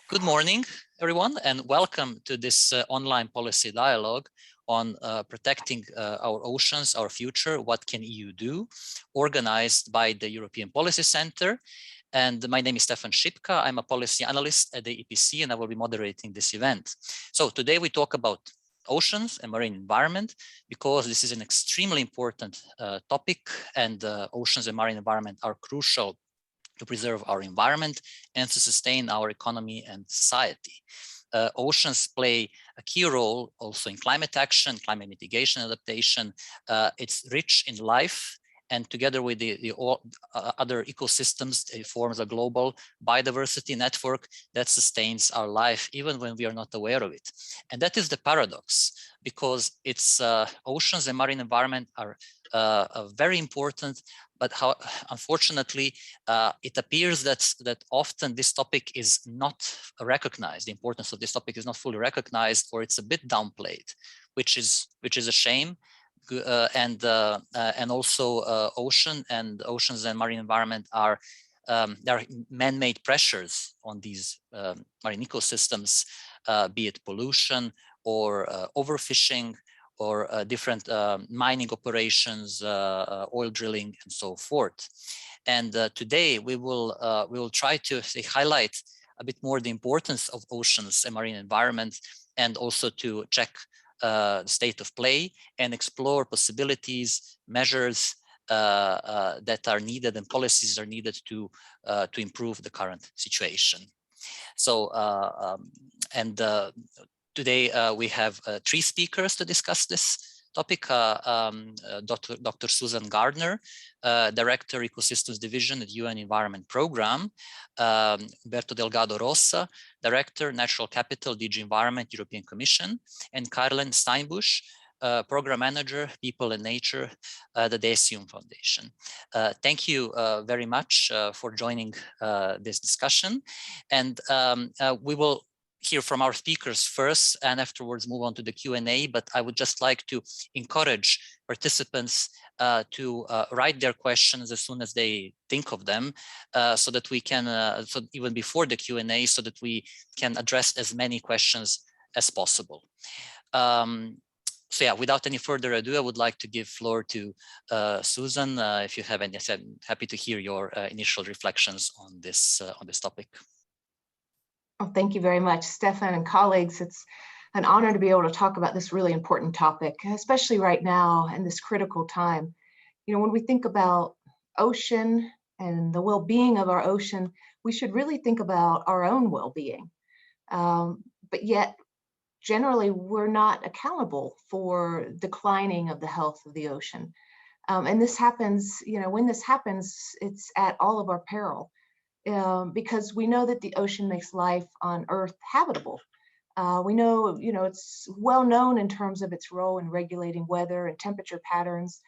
Good morning, everyone, and welcome to this online policy dialogue on protecting our oceans, our future, what can EU do, organized by the European Policy Center. And my name is Stefan Sipka. I'm a policy analyst at the EPC, and I will be moderating this event. So today we talk about oceans and marine environment, because this is an extremely important topic, and oceans and marine environment are crucial to preserve our environment and to sustain our economy and society. Oceans play a key role also in climate action, climate mitigation, adaptation. It's rich in life, and together with the other ecosystems, it forms a global biodiversity network that sustains our life even when we are not aware of it. And that is the paradox, because it's oceans and marine environment are very important, but unfortunately, it appears that often this topic is not recognized. The importance of this topic is not fully recognized, or it's a bit downplayed, which is a shame. And also oceans and marine environment are there are man-made pressures on these marine ecosystems, be it pollution or overfishing, or different mining operations, oil drilling, and so forth. And today we will try to highlight a bit more the importance of oceans and marine environment, and also to check state of play and explore possibilities, measures that are needed, and policies are needed to improve the current situation. So today we have three speakers to discuss this topic. Dr. Susan Gardner, Director Ecosystems Division at UN Environment Program. Humberto Delgado Rosa, Director Natural Capital, DG Environment, European Commission. And Karlijn Steinbusch, Program Manager, People and Nature, the Adessium Foundation. Thank you very much for joining this discussion. And we will hear from our speakers first, and afterwards move on to the Q&A. But I would just like to encourage participants to write their questions as soon as they think of them, so that we can, so even before the Q&A, so that we can address as many questions as possible. So yeah, without any further ado, I would like to give floor to Susan. If you have any, I'm happy to hear your initial reflections on this topic. Oh, thank you very much, Stefan and colleagues. It's an honor to be able to talk about this really important topic, especially right now in this critical time. You know, when we think about ocean and the well-being of our ocean, we should really think about our own well-being. But yet, generally, we're not accountable for declining of the health of the ocean. And this happens, you know, when this happens, it's at all of our peril. Because we know that the ocean makes life on Earth habitable. We know, you know, it's well known in terms of its role in regulating weather and temperature patterns,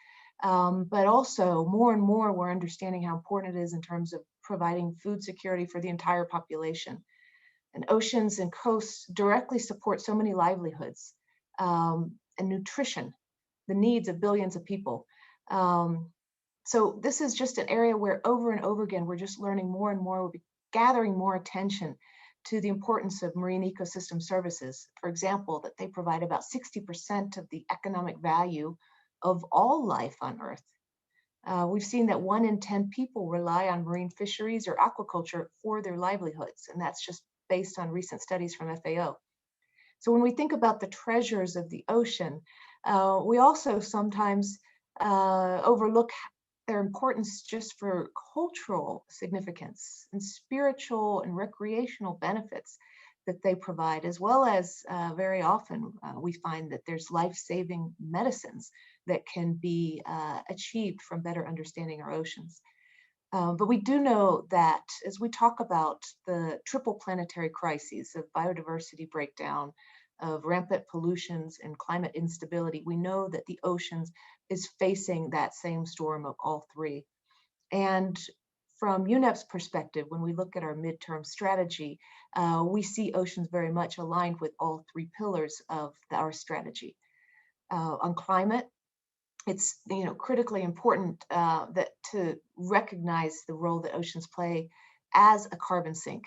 but also more and more we're understanding how important it is in terms of providing food security for the entire population. And oceans and coasts directly support so many livelihoods and nutrition, the needs of billions of people. So this is just an area where over and over again, we're just learning more and more, we'll be gathering more attention to the importance of marine ecosystem services. For example, that they provide about 60% of the economic value of all life on Earth. We've seen that 1 in 10 people rely on marine fisheries or aquaculture for their livelihoods, and that's just based on recent studies from FAO. So when we think about the treasures of the ocean, we also sometimes overlook their importance just for cultural significance and spiritual and recreational benefits that they provide, as well as very often we find that there's life-saving medicines that can be achieved from better understanding our oceans. But we do know that as we talk about the triple planetary crises of biodiversity breakdown, of rampant pollutions and climate instability, we know that the oceans is facing that same storm of all three. And from UNEP's perspective, when we look at our midterm strategy, we see oceans very much aligned with all three pillars of our strategy. On climate, it's critically important that to recognize the role that oceans play as a carbon sink.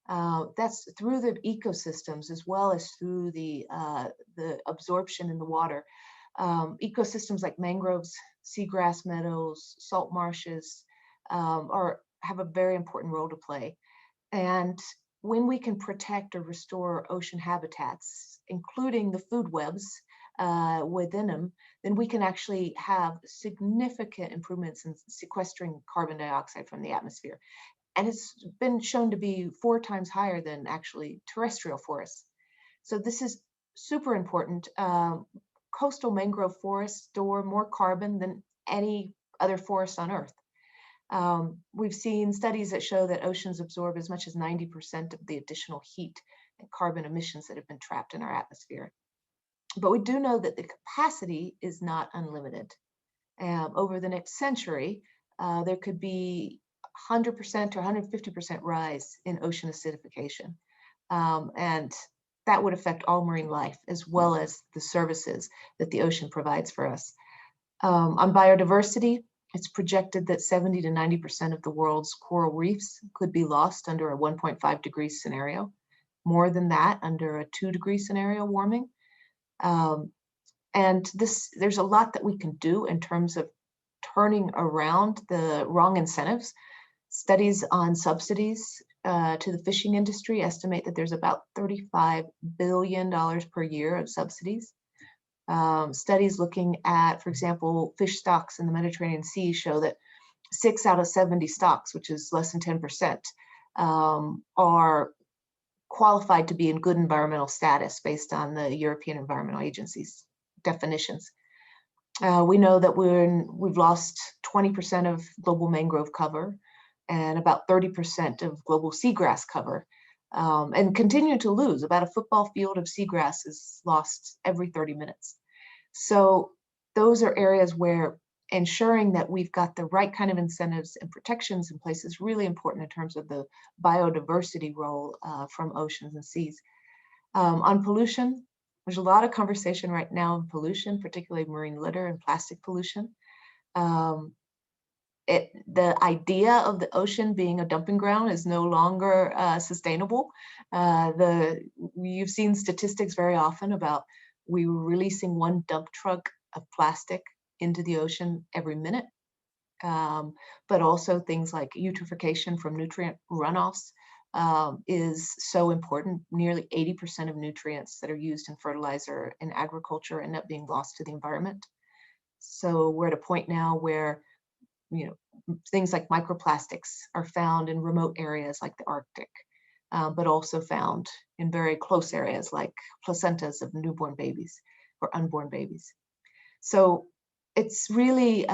That's through the ecosystems as well as through the absorption in the water. Ecosystems like mangroves, seagrass meadows, salt marshes have a very important role to play. And when we can protect or restore ocean habitats, including the food webs within them, then we can actually have significant improvements in sequestering carbon dioxide from the atmosphere. And it's been shown to be 4 times higher than actually terrestrial forests. So this is super important. Coastal mangrove forests store more carbon than any other forest on Earth. We've seen studies that show that oceans absorb as much as 90% of the additional heat and carbon emissions that have been trapped in our atmosphere. But we do know that the capacity is not unlimited. Over the next century, there could be 100% or 150% rise in ocean acidification. And that would affect all marine life as well as the services that the ocean provides for us. On biodiversity, it's projected that 70 to 90% of the world's coral reefs could be lost under a 1.5 degree scenario, more than that under a 2 degree scenario warming. And there's a lot that we can do in terms of turning around the wrong incentives. Studies on subsidies to the fishing industry estimate that there's about $35 billion per year of subsidies. Studies looking at, for example, fish stocks in the Mediterranean Sea show that 6 out of 70 stocks, which is less than 10%, are qualified to be in good environmental status based on the European Environmental Agency's definitions. We know that we've lost 20% of global mangrove cover and about 30% of global seagrass cover, and continue to lose. About a football field of seagrass is lost every 30 minutes. So those are areas where ensuring that we've got the right kind of incentives and protections in place is really important in terms of the biodiversity role from oceans and seas. On pollution, there's a lot of conversation right now on pollution, particularly marine litter and plastic pollution. The idea of the ocean being a dumping ground is no longer sustainable. You've seen statistics very often about we were releasing 1 dump truck of plastic into the ocean every minute, but also things like eutrophication from nutrient runoffs is so important. Nearly 80% of nutrients that are used in fertilizer and agriculture end up being lost to the environment. So we're at a point now where things like microplastics are found in remote areas like the Arctic, but also found in very close areas like placentas of newborn babies or unborn babies. So it's really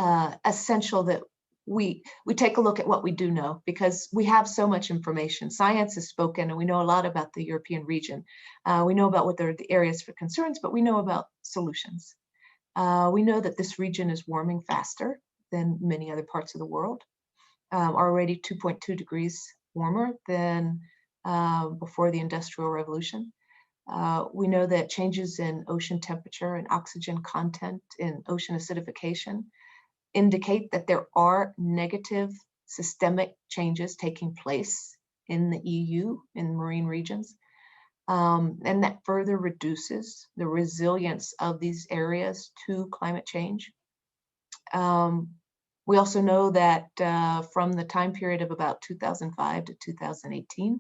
essential that we take a look at what we do know, because we have so much information. Science has spoken, and we know a lot about the European region. We know about what are the areas for concerns, but we know about solutions. We know that this region is warming faster than many other parts of the world, already 2.2 degrees warmer than before the Industrial Revolution. We know that changes in ocean temperature and oxygen content in ocean acidification indicate that there are negative systemic changes taking place in the EU, in marine regions, and that further reduces the resilience of these areas to climate change. We also know that from the time period of about 2005 to 2018,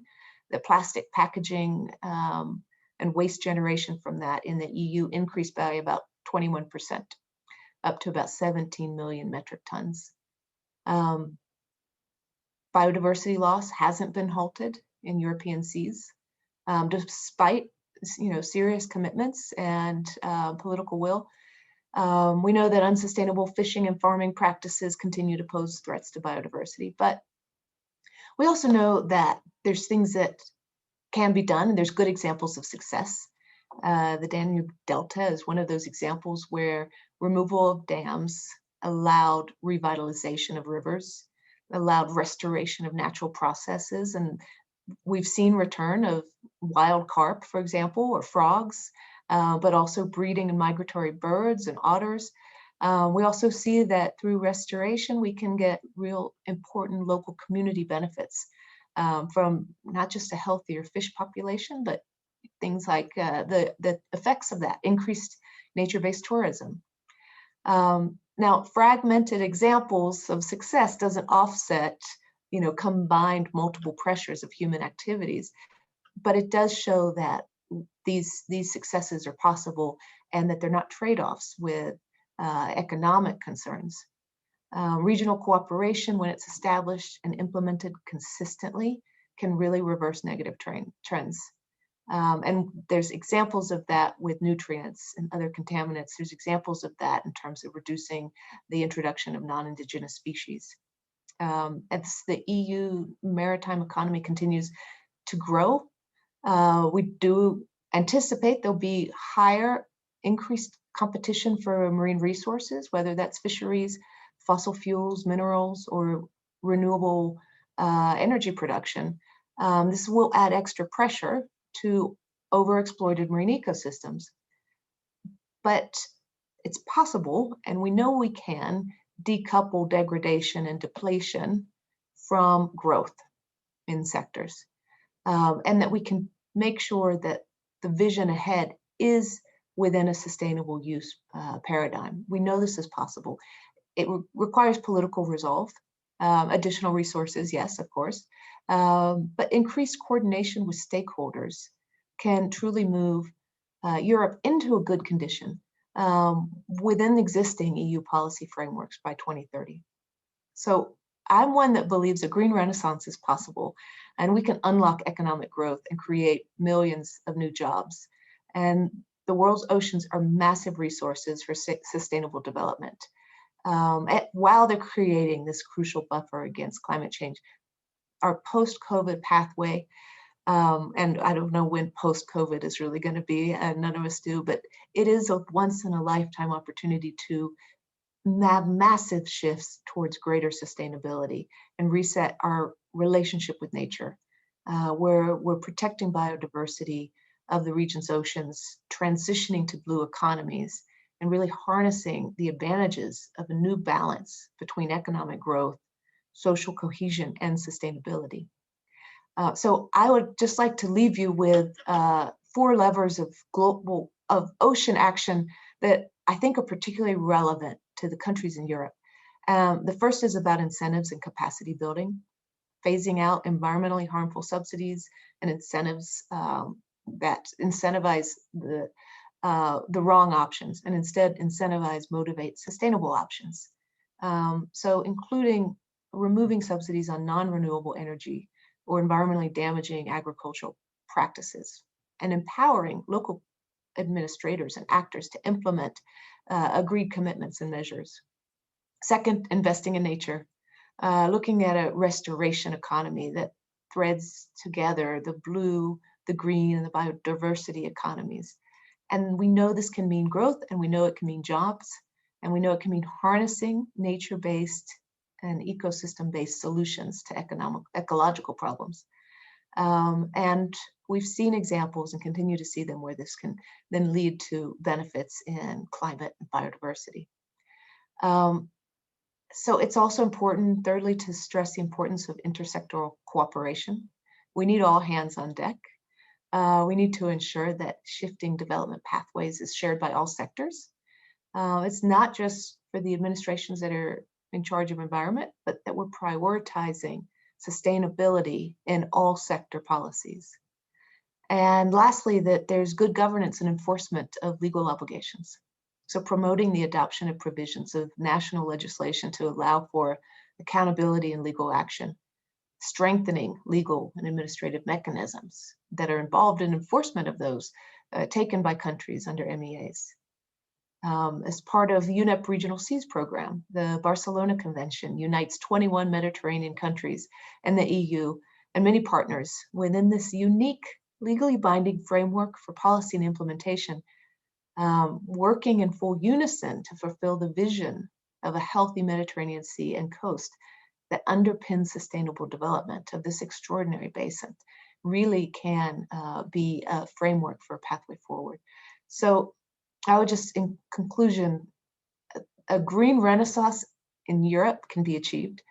the plastic packaging and waste generation from that in the EU increased by about 21%, up to about 17 million metric tons. Biodiversity loss hasn't been halted in European seas, despite serious commitments and political will. We know that unsustainable fishing and farming practices continue to pose threats to biodiversity, but we also know that there's things that can be done, and there's good examples of success. The Danube Delta is one of those examples where removal of dams allowed revitalization of rivers, allowed restoration of natural processes, and we've seen return of wild carp, for example, or frogs, but also breeding and migratory birds and otters. We also see that through restoration, we can get real important local community benefits. from not just a healthier fish population, but things like the effects of that, increased nature-based tourism. Now, fragmented examples of success doesn't offset, combined multiple pressures of human activities, but it does show that these successes are possible and that they're not trade-offs with economic concerns. Regional cooperation, when it's established and implemented consistently, can really reverse negative trends. And there's examples of that with nutrients and other contaminants. There's examples of that in terms of reducing the introduction of non-indigenous species. As the EU maritime economy continues to grow, we do anticipate there'll be increased competition for marine resources, whether that's fisheries, fossil fuels, minerals, or renewable energy production. This will add extra pressure to overexploited marine ecosystems. But it's possible, and we know we can, decouple degradation and depletion from growth in sectors. And that we can make sure that the vision ahead is within a sustainable use paradigm. We know this is possible. It requires political resolve, additional resources, yes, of course, but increased coordination with stakeholders can truly move Europe into a good condition within existing EU policy frameworks by 2030. So I'm one that believes a green renaissance is possible, and we can unlock economic growth and create millions of new jobs. And the world's oceans are massive resources for sustainable development. While they're creating this crucial buffer against climate change, our post-COVID pathway, and I don't know when post-COVID is really going to be, and none of us do, but it is a once-in-a-lifetime opportunity to have massive shifts towards greater sustainability and reset our relationship with nature, where we're protecting biodiversity of the region's oceans, transitioning to blue economies, and really harnessing the advantages of a new balance between economic growth, social cohesion, and sustainability. So I would just like to leave you with 4 levers of ocean action that I think are particularly relevant to the countries in Europe. The first is about incentives and capacity building, phasing out environmentally harmful subsidies and incentives that incentivize the wrong options and instead motivate sustainable options. So including removing subsidies on non-renewable energy or environmentally damaging agricultural practices, and empowering local administrators and actors to implement agreed commitments and measures. Second, investing in nature, looking at a restoration economy that threads together the blue, the green, and the biodiversity economies. And we know this can mean growth, and we know it can mean jobs, and we know it can mean harnessing nature-based and ecosystem-based solutions to ecological problems. And we've seen examples and continue to see them where this can then lead to benefits in climate and biodiversity. So it's also important, thirdly, to stress the importance of intersectoral cooperation. We need all hands on deck. We need to ensure that shifting development pathways is shared by all sectors. It's not just for the administrations that are in charge of environment, but that we're prioritizing sustainability in all sector policies. And lastly, that there's good governance and enforcement of legal obligations. So promoting the adoption of provisions of national legislation to allow for accountability and legal action, strengthening legal and administrative mechanisms that are involved in enforcement of those taken by countries under MEAs. As part of the UNEP Regional Seas Program, the Barcelona Convention unites 21 Mediterranean countries and the EU and many partners within this unique legally binding framework for policy and implementation, working in full unison to fulfill the vision of a healthy Mediterranean Sea and coast that underpins sustainable development of this extraordinary basin, really can be a framework for a pathway forward. So I would just, in conclusion, a green renaissance in Europe can be achieved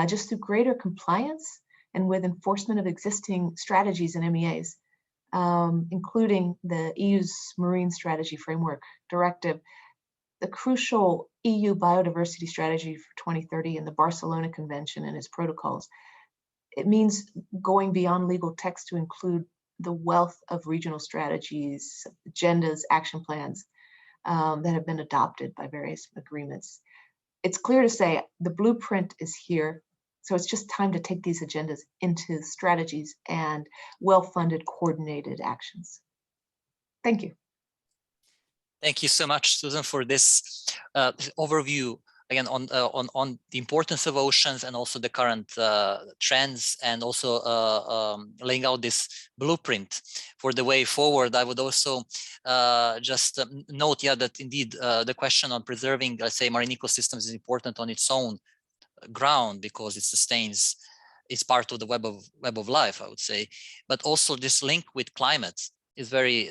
just through greater compliance and with enforcement of existing strategies and MEAs, including the EU's Marine Strategy Framework Directive, the crucial EU Biodiversity Strategy for 2030 and the Barcelona Convention and its protocols. It means going beyond legal text to include the wealth of regional strategies, agendas, action plans that have been adopted by various agreements. It's clear to say the blueprint is here, so it's just time to take these agendas into strategies and well-funded, coordinated actions. Thank you. Thank you so much, Susan, for this overview again on the importance of oceans and also the current trends, and also laying out this blueprint for the way forward. I would also just note, that indeed the question on preserving, let's say, marine ecosystems is important on its own ground because it sustains, it's part of the web of life, I would say, but also this link with climate is very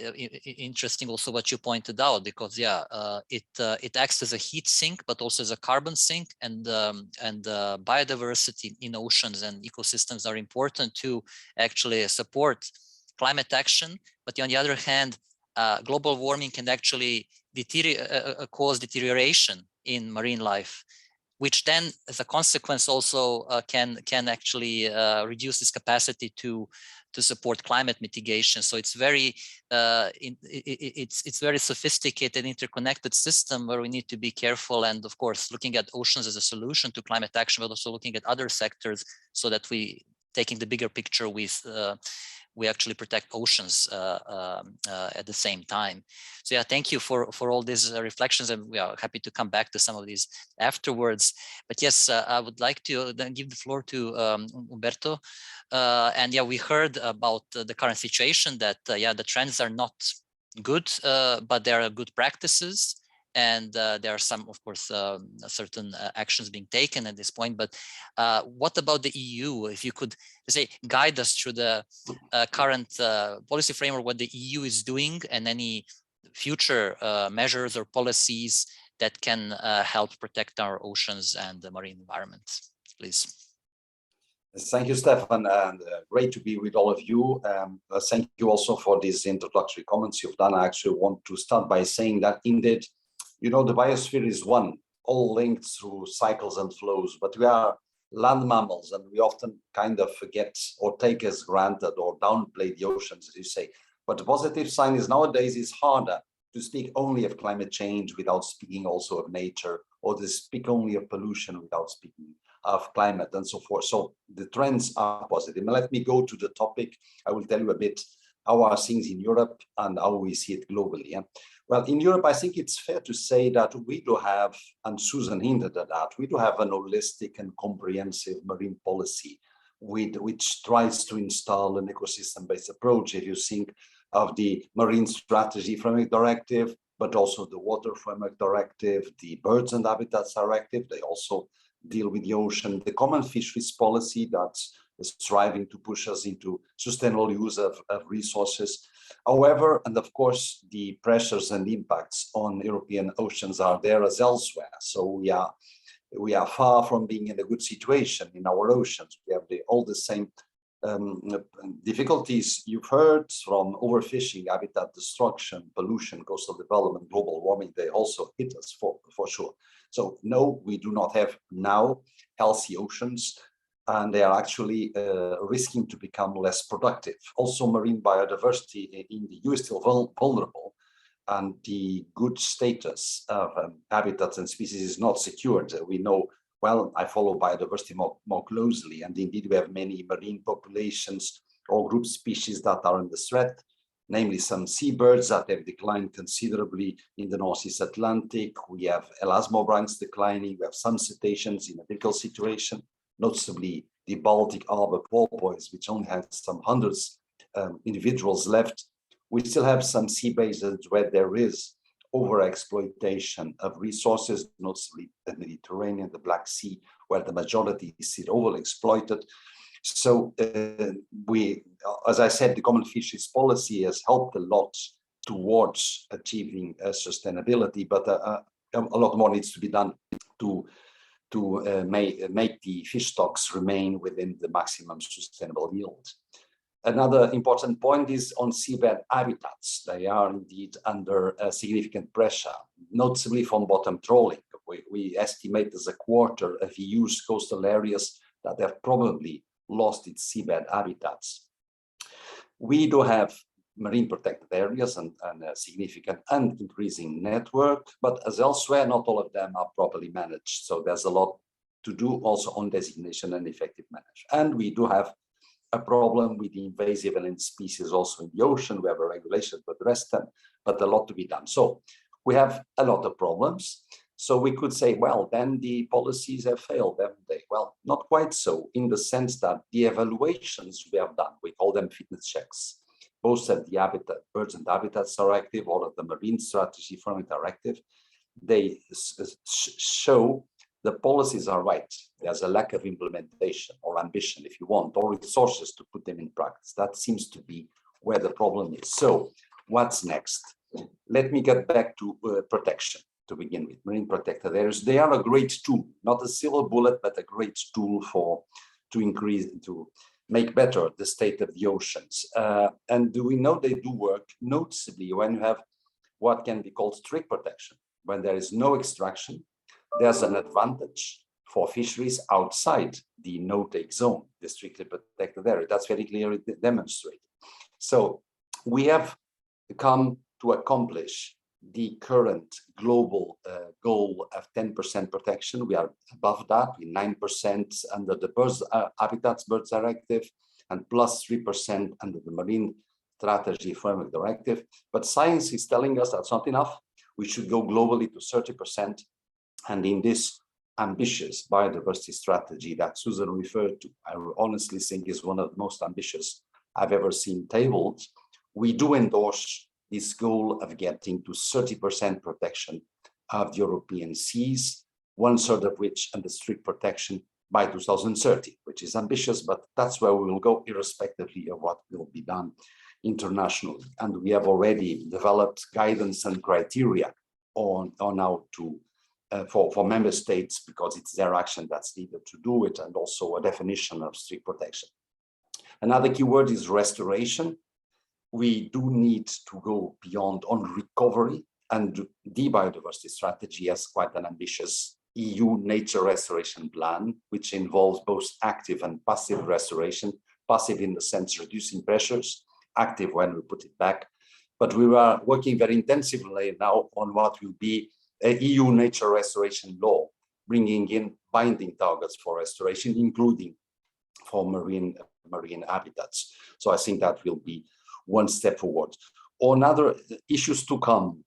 interesting. Also, what you pointed out, because it acts as a heat sink, but also as a carbon sink, and biodiversity in oceans and ecosystems are important to actually support climate action. But on the other hand, global warming can actually cause deterioration in marine life, which then, as a consequence, also can actually reduce its capacity to support climate mitigation. So it's very it's very sophisticated, interconnected system where we need to be careful, and of course looking at oceans as a solution to climate action, but also looking at other sectors so that we, taking the bigger picture, we actually protect oceans at the same time. So thank you for all these reflections, and we are happy to come back to some of these afterwards. But yes, I would like to then give the floor to Humberto. And we heard about the current situation, that the trends are not good, but there are good practices. And there are some, of course, certain actions being taken at this point. But what about the EU? If you could say, guide us through the current policy framework, what the EU is doing, and any future measures or policies that can help protect our oceans and the marine environment, please. Thank you, Stefan, and great to be with all of you. Thank you also for these introductory comments you've done. I actually want to start by saying that indeed, you know, the biosphere is one, all linked through cycles and flows, but we are land mammals, and we often kind of forget or take as granted or downplay the oceans, as you say. But the positive sign is nowadays it's harder to speak only of climate change without speaking also of nature, or to speak only of pollution without speaking of climate and so forth. So the trends are positive. And let me go to the topic. I will tell you a bit how are things in Europe and how we see it globally. Well, in Europe, I think it's fair to say that we do have, and Susan hinted at that, we do have an holistic and comprehensive marine policy which tries to install an ecosystem-based approach. If you think of the Marine Strategy Framework Directive, but also the Water Framework Directive, the Birds and Habitats Directive, they also deal with the ocean, the Common Fisheries Policy that's striving to push us into sustainable use of resources. However, and of course, the pressures and impacts on European oceans are there as elsewhere. So we are far from being in a good situation in our oceans. We have all the same difficulties you've heard from overfishing, habitat destruction, pollution, coastal development, global warming. They also hit us for sure. So no, we do not have now healthy oceans, and they are actually risking to become less productive. Also, marine biodiversity in the EU is still vulnerable, and the good status of habitats and species is not secured. We know, well, I follow biodiversity more closely, and indeed we have many marine populations or group species that are under threat, namely some seabirds that have declined considerably in the Northeast Atlantic. We have elasmobrines declining, we have some cetaceans in a critical situation, notably the Baltic arbor porpoise, which only has some hundreds individuals left. We still have some sea basins where there is overexploitation of resources, notably the Mediterranean, the Black Sea, where the majority is still overexploited. So as I said, the Common Fisheries Policy has helped a lot towards achieving sustainability, but a lot more needs to be done to to make the fish stocks remain within the maximum sustainable yield. Another important point is on seabed habitats. They are indeed under significant pressure, noticeably from bottom trawling. We estimate there's a quarter of EU's coastal areas that have probably lost its seabed habitats. We do have marine protected areas and a significant and increasing network, but as elsewhere, not all of them are properly managed. So there's a lot to do also on designation and effective management. And we do have a problem with the invasive alien species also in the ocean. We have a regulation to address them, but a lot to be done. So we have a lot of problems. So we could say, well, then the policies have failed, haven't they? Well, not quite so, in the sense that the evaluations we have done, we call them fitness checks, both at the Birds and Habitats Directive or at the Marine Strategy Framework Directive, they show the policies are right. There's a lack of implementation or ambition, if you want, or resources to put them in practice. That seems to be where the problem is. So what's next? Let me get back to protection to begin with. Marine protected areas, they are a great tool, not a silver bullet, but a great tool to make better the state of the oceans. And do we know they do work noticeably when you have what can be called strict protection? When there is no extraction, there's an advantage for fisheries outside the no-take zone, the strictly protected area. That's very clearly demonstrated. So we have come to accomplish the current global goal of 10% protection. We are above that, with 9% under the Birds Directive and plus 3% under the Marine Strategy Framework Directive. But science is telling us that's not enough. We should go globally to 30%. And in this ambitious biodiversity strategy that Susan referred to, I honestly think is one of the most ambitious I've ever seen tabled, we do endorse this goal of getting to 30% protection of the European seas, 1/3 of which under strict protection by 2030, which is ambitious, but that's where we will go irrespectively of what will be done internationally. And we have already developed guidance and criteria on how to for member states, because it's their action that's needed to do it, and also a definition of strict protection. Another key word is restoration. We do need to go beyond on recovery, and the biodiversity strategy has quite an ambitious EU nature restoration plan, which involves both active and passive restoration, passive in the sense reducing pressures, active when we put it back. But we are working very intensively now on what will be a EU nature restoration law, bringing in binding targets for restoration, including for marine habitats. So I think that will be one step forward. On other issues to come,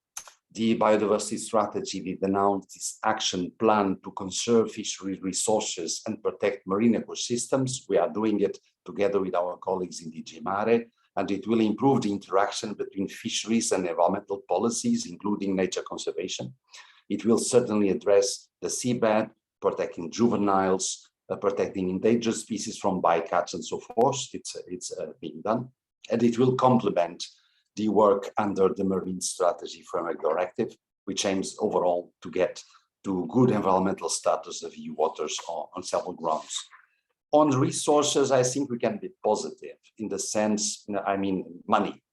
the biodiversity strategy did announce this action plan to conserve fishery resources and protect marine ecosystems. We are doing it together with our colleagues in DG Mare, and it will improve the interaction between fisheries and environmental policies, including nature conservation. It will certainly address the seabed, protecting juveniles, protecting endangered species from bycatch and so forth. It's being done. And it will complement the work under the Marine Strategy Framework Directive, which aims overall to get to good environmental status of EU waters on several grounds. On resources, I think we can be positive in the sense, I mean, money,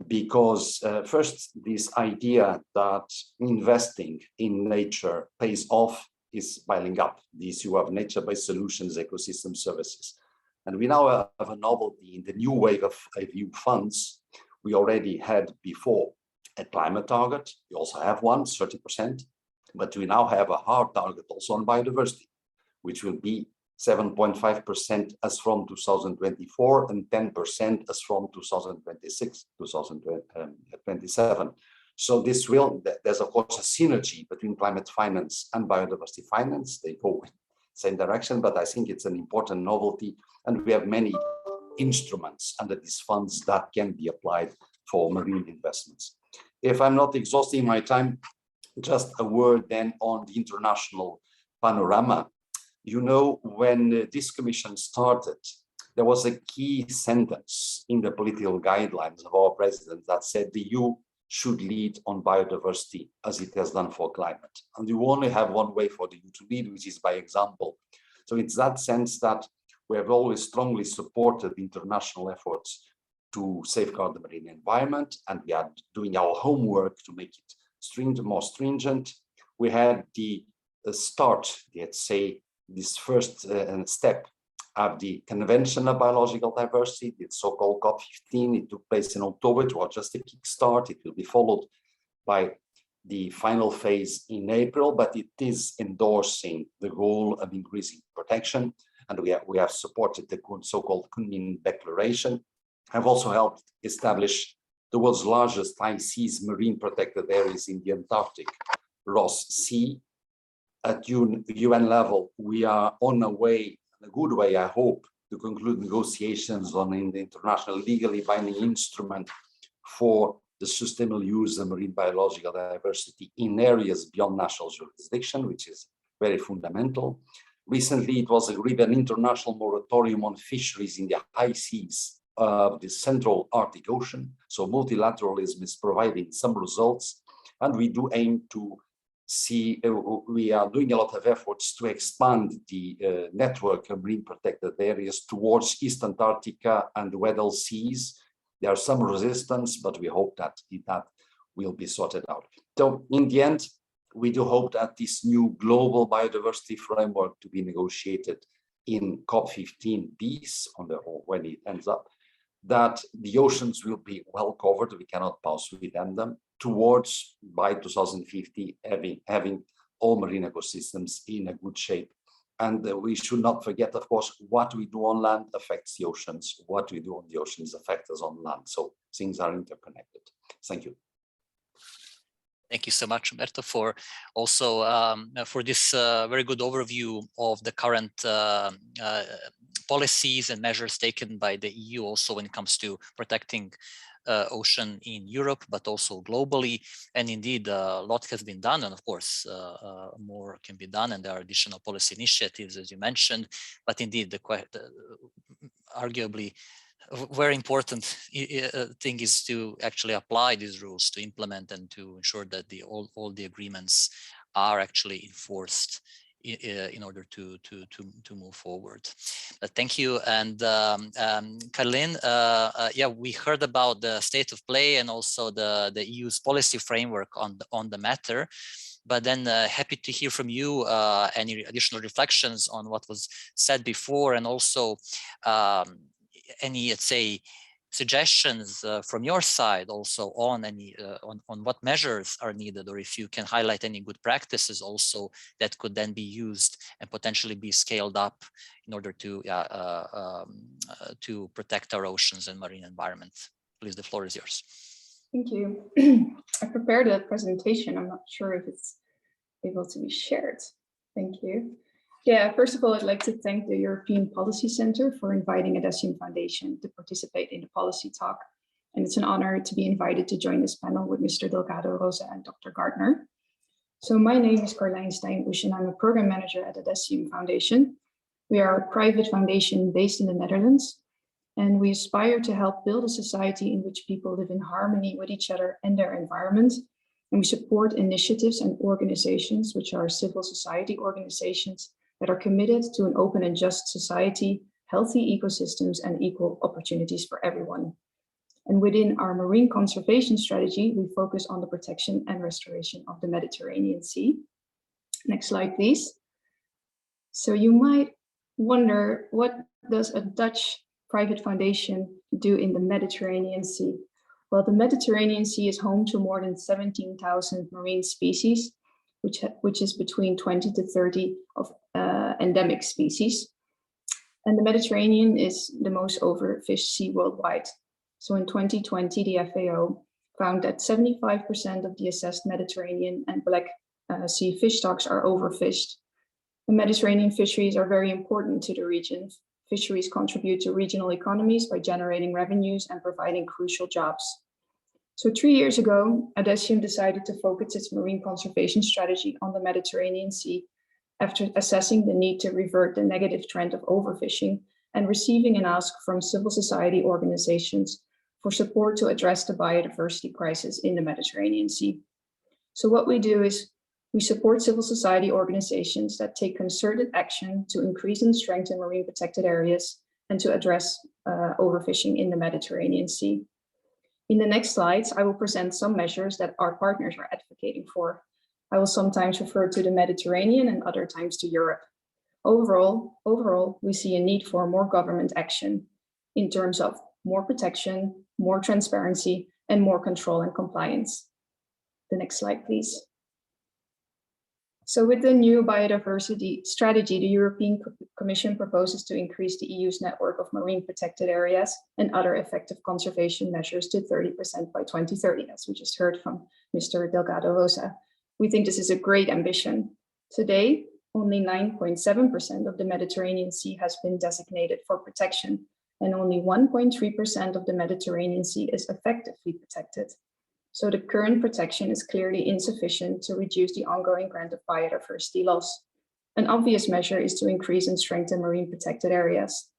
because first, this idea that investing in nature pays off is piling up. The issue of nature-based solutions, ecosystem services. And we now have a novelty in the new wave of EU funds. We already had before a climate target. We also have one, 30%, but we now have a hard target also on biodiversity, which will be 7.5% as from 2024 and 10% as from 2026, 2027. So this will, there's of course a synergy between climate finance and biodiversity finance. They go in the same direction, but I think it's an important novelty. And we have many instruments under these funds that can be applied for marine investments. If I'm not exhausting my time, just a word then on the international panorama. You know, when this commission started, there was a key sentence in the political guidelines of our president that said the EU should lead on biodiversity as it has done for climate. And you only have one way for the EU to lead, which is by example. So it's that sense that we have always strongly supported international efforts to safeguard the marine environment, and we are doing our homework to make it more stringent. We had the start, let's say, this first step of the Convention on Biological Diversity, the so-called COP15. It took place in October. It was just a kickstart. It will be followed by the final phase in April, but it is endorsing the goal of increasing protection. And we have supported the so-called Kunming Declaration. Have also helped establish the world's largest high seas marine protected areas in the Antarctic, Ross Sea. At UN level, we are on a way, in a good way, I hope, to conclude negotiations on the international legally binding instrument for the sustainable use of marine biological diversity in areas beyond national jurisdiction, which is very fundamental. Recently, it was agreed an international moratorium on fisheries in the high seas of the Central Arctic Ocean. So multilateralism is providing some results, and we do aim to see, we are doing a lot of efforts to expand the network of marine protected areas towards East Antarctica and the Weddell Seas. There are some resistance, but we hope that that will be sorted out. So in the end, we do hope that this new global biodiversity framework to be negotiated in COP15 peace when it ends up, that the oceans will be well covered. We cannot pass within them towards by 2050 having all marine ecosystems in a good shape. And we should not forget, of course, what we do on land affects the oceans. What we do on the oceans affects us on land. So things are interconnected. Thank you. Thank you so much, Humberto, for also for this very good overview of the current policies and measures taken by the EU, also when it comes to protecting ocean in Europe, but also globally. And indeed, a lot has been done, and of course, more can be done, and there are additional policy initiatives, as you mentioned. But indeed, arguably, very important thing is to actually apply these rules, to implement and to ensure that all the agreements are actually enforced in order to move forward. Thank you. And Karlijn, yeah, we heard about the state of play and also the EU's policy framework on the matter. But then happy to hear from you any additional reflections on what was said before, and also any, let's say, suggestions from your side also on any on what measures are needed, or if you can highlight any good practices also that could then be used and potentially be scaled up in order to protect our oceans and marine environment. Please, the floor is yours. Thank you. I prepared a presentation. I'm not sure if it's able to be shared. Thank you. Yeah, first of all, I'd like to thank the European Policy Center for inviting Adessium Foundation to participate in the policy talk. And it's an honor to be invited to join this panel with Mr. Delgado, Rosa, and Dr. Gardner. So my name is Karlijn Steinbusch, and I'm a program manager at Adessium Foundation. We are a private foundation based in the Netherlands, and we aspire to help build a society in which people live in harmony with each other and their environment. And we support initiatives and organizations, which are civil society organizations, that are committed to an open and just society, healthy ecosystems, and equal opportunities for everyone. And within our marine conservation strategy, we focus on the protection and restoration of the Mediterranean Sea. Next slide, please. So you might wonder, what does a Dutch private foundation do in the Mediterranean Sea? Well, the Mediterranean Sea is home to more than 17,000 marine species, which is between 20 to 30 of endemic species. And the Mediterranean is the most overfished sea worldwide. So in 2020, the FAO found that 75% of the assessed Mediterranean and Black Sea fish stocks are overfished. The Mediterranean fisheries are very important to the region. Fisheries contribute to regional economies by generating revenues and providing crucial jobs. So 3 years ago, Adessium decided to focus its marine conservation strategy on the Mediterranean Sea after assessing the need to revert the negative trend of overfishing and receiving an ask from civil society organizations for support to address the biodiversity crisis in the Mediterranean Sea. So what we do is we support civil society organizations that take concerted action to increase and strengthen marine protected areas and to address overfishing in the Mediterranean Sea. In the next slides, I will present some measures that our partners are advocating for. I will sometimes refer to the Mediterranean and other times to Europe. Overall, we see a need for more government action in terms of more protection, more transparency, and more control and compliance. The next slide, please. So with the new biodiversity strategy, the European Commission proposes to increase the EU's network of marine protected areas and other effective conservation measures to 30% by 2030, as we just heard from Mr. Delgado Rosa. We think this is a great ambition. Today, only 9.7% of the Mediterranean Sea has been designated for protection, and only 1.3% of the Mediterranean Sea is effectively protected. So the current protection is clearly insufficient to reduce the ongoing grant of biodiversity loss. An obvious measure is to increase and strengthen marine protected areas.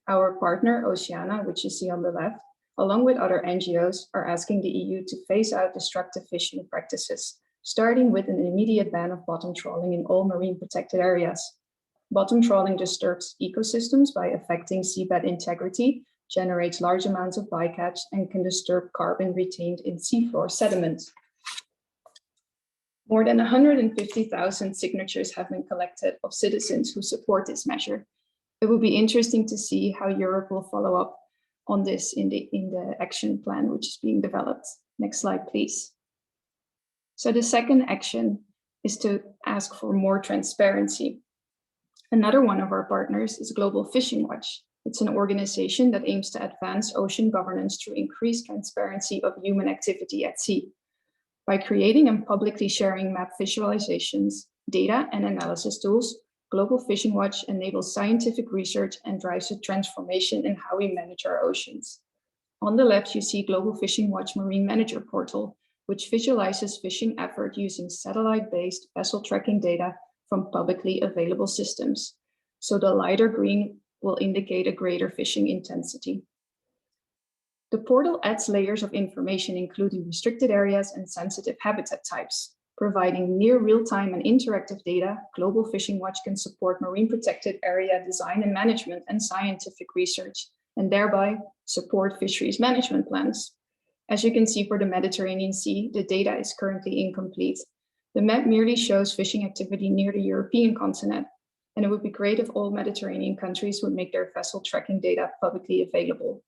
Our partner, Oceana, which you see on the left, along with other NGOs, are asking the EU to phase out destructive fishing practices, starting with an immediate ban of bottom trawling in all marine protected areas. Bottom trawling disturbs ecosystems by affecting seabed integrity, generates large amounts of bycatch, and can disturb carbon retained in seafloor sediment. More than 150,000 signatures have been collected of citizens who support this measure. It will be interesting to see how Europe will follow up on this in the action plan which is being developed. Next slide, please. So the second action is to ask for more transparency. Another one of our partners is Global Fishing Watch. It's an organization that aims to advance ocean governance through increased transparency of human activity at sea. By creating and publicly sharing map visualizations, data, and analysis tools, Global Fishing Watch enables scientific research and drives a transformation in how we manage our oceans. On the left, you see Global Fishing Watch Marine Manager Portal, which visualizes fishing effort using satellite-based vessel tracking data from publicly available systems. So the lighter green will indicate a greater fishing intensity. The portal adds layers of information, including restricted areas and sensitive habitat types. Providing near real-time and interactive data, Global Fishing Watch can support marine protected area design and management and scientific research, and thereby support fisheries management plans. As you can see for the Mediterranean Sea, the data is currently incomplete. The map merely shows fishing activity near the European continent, and it would be great if all Mediterranean countries would make their vessel tracking data publicly available.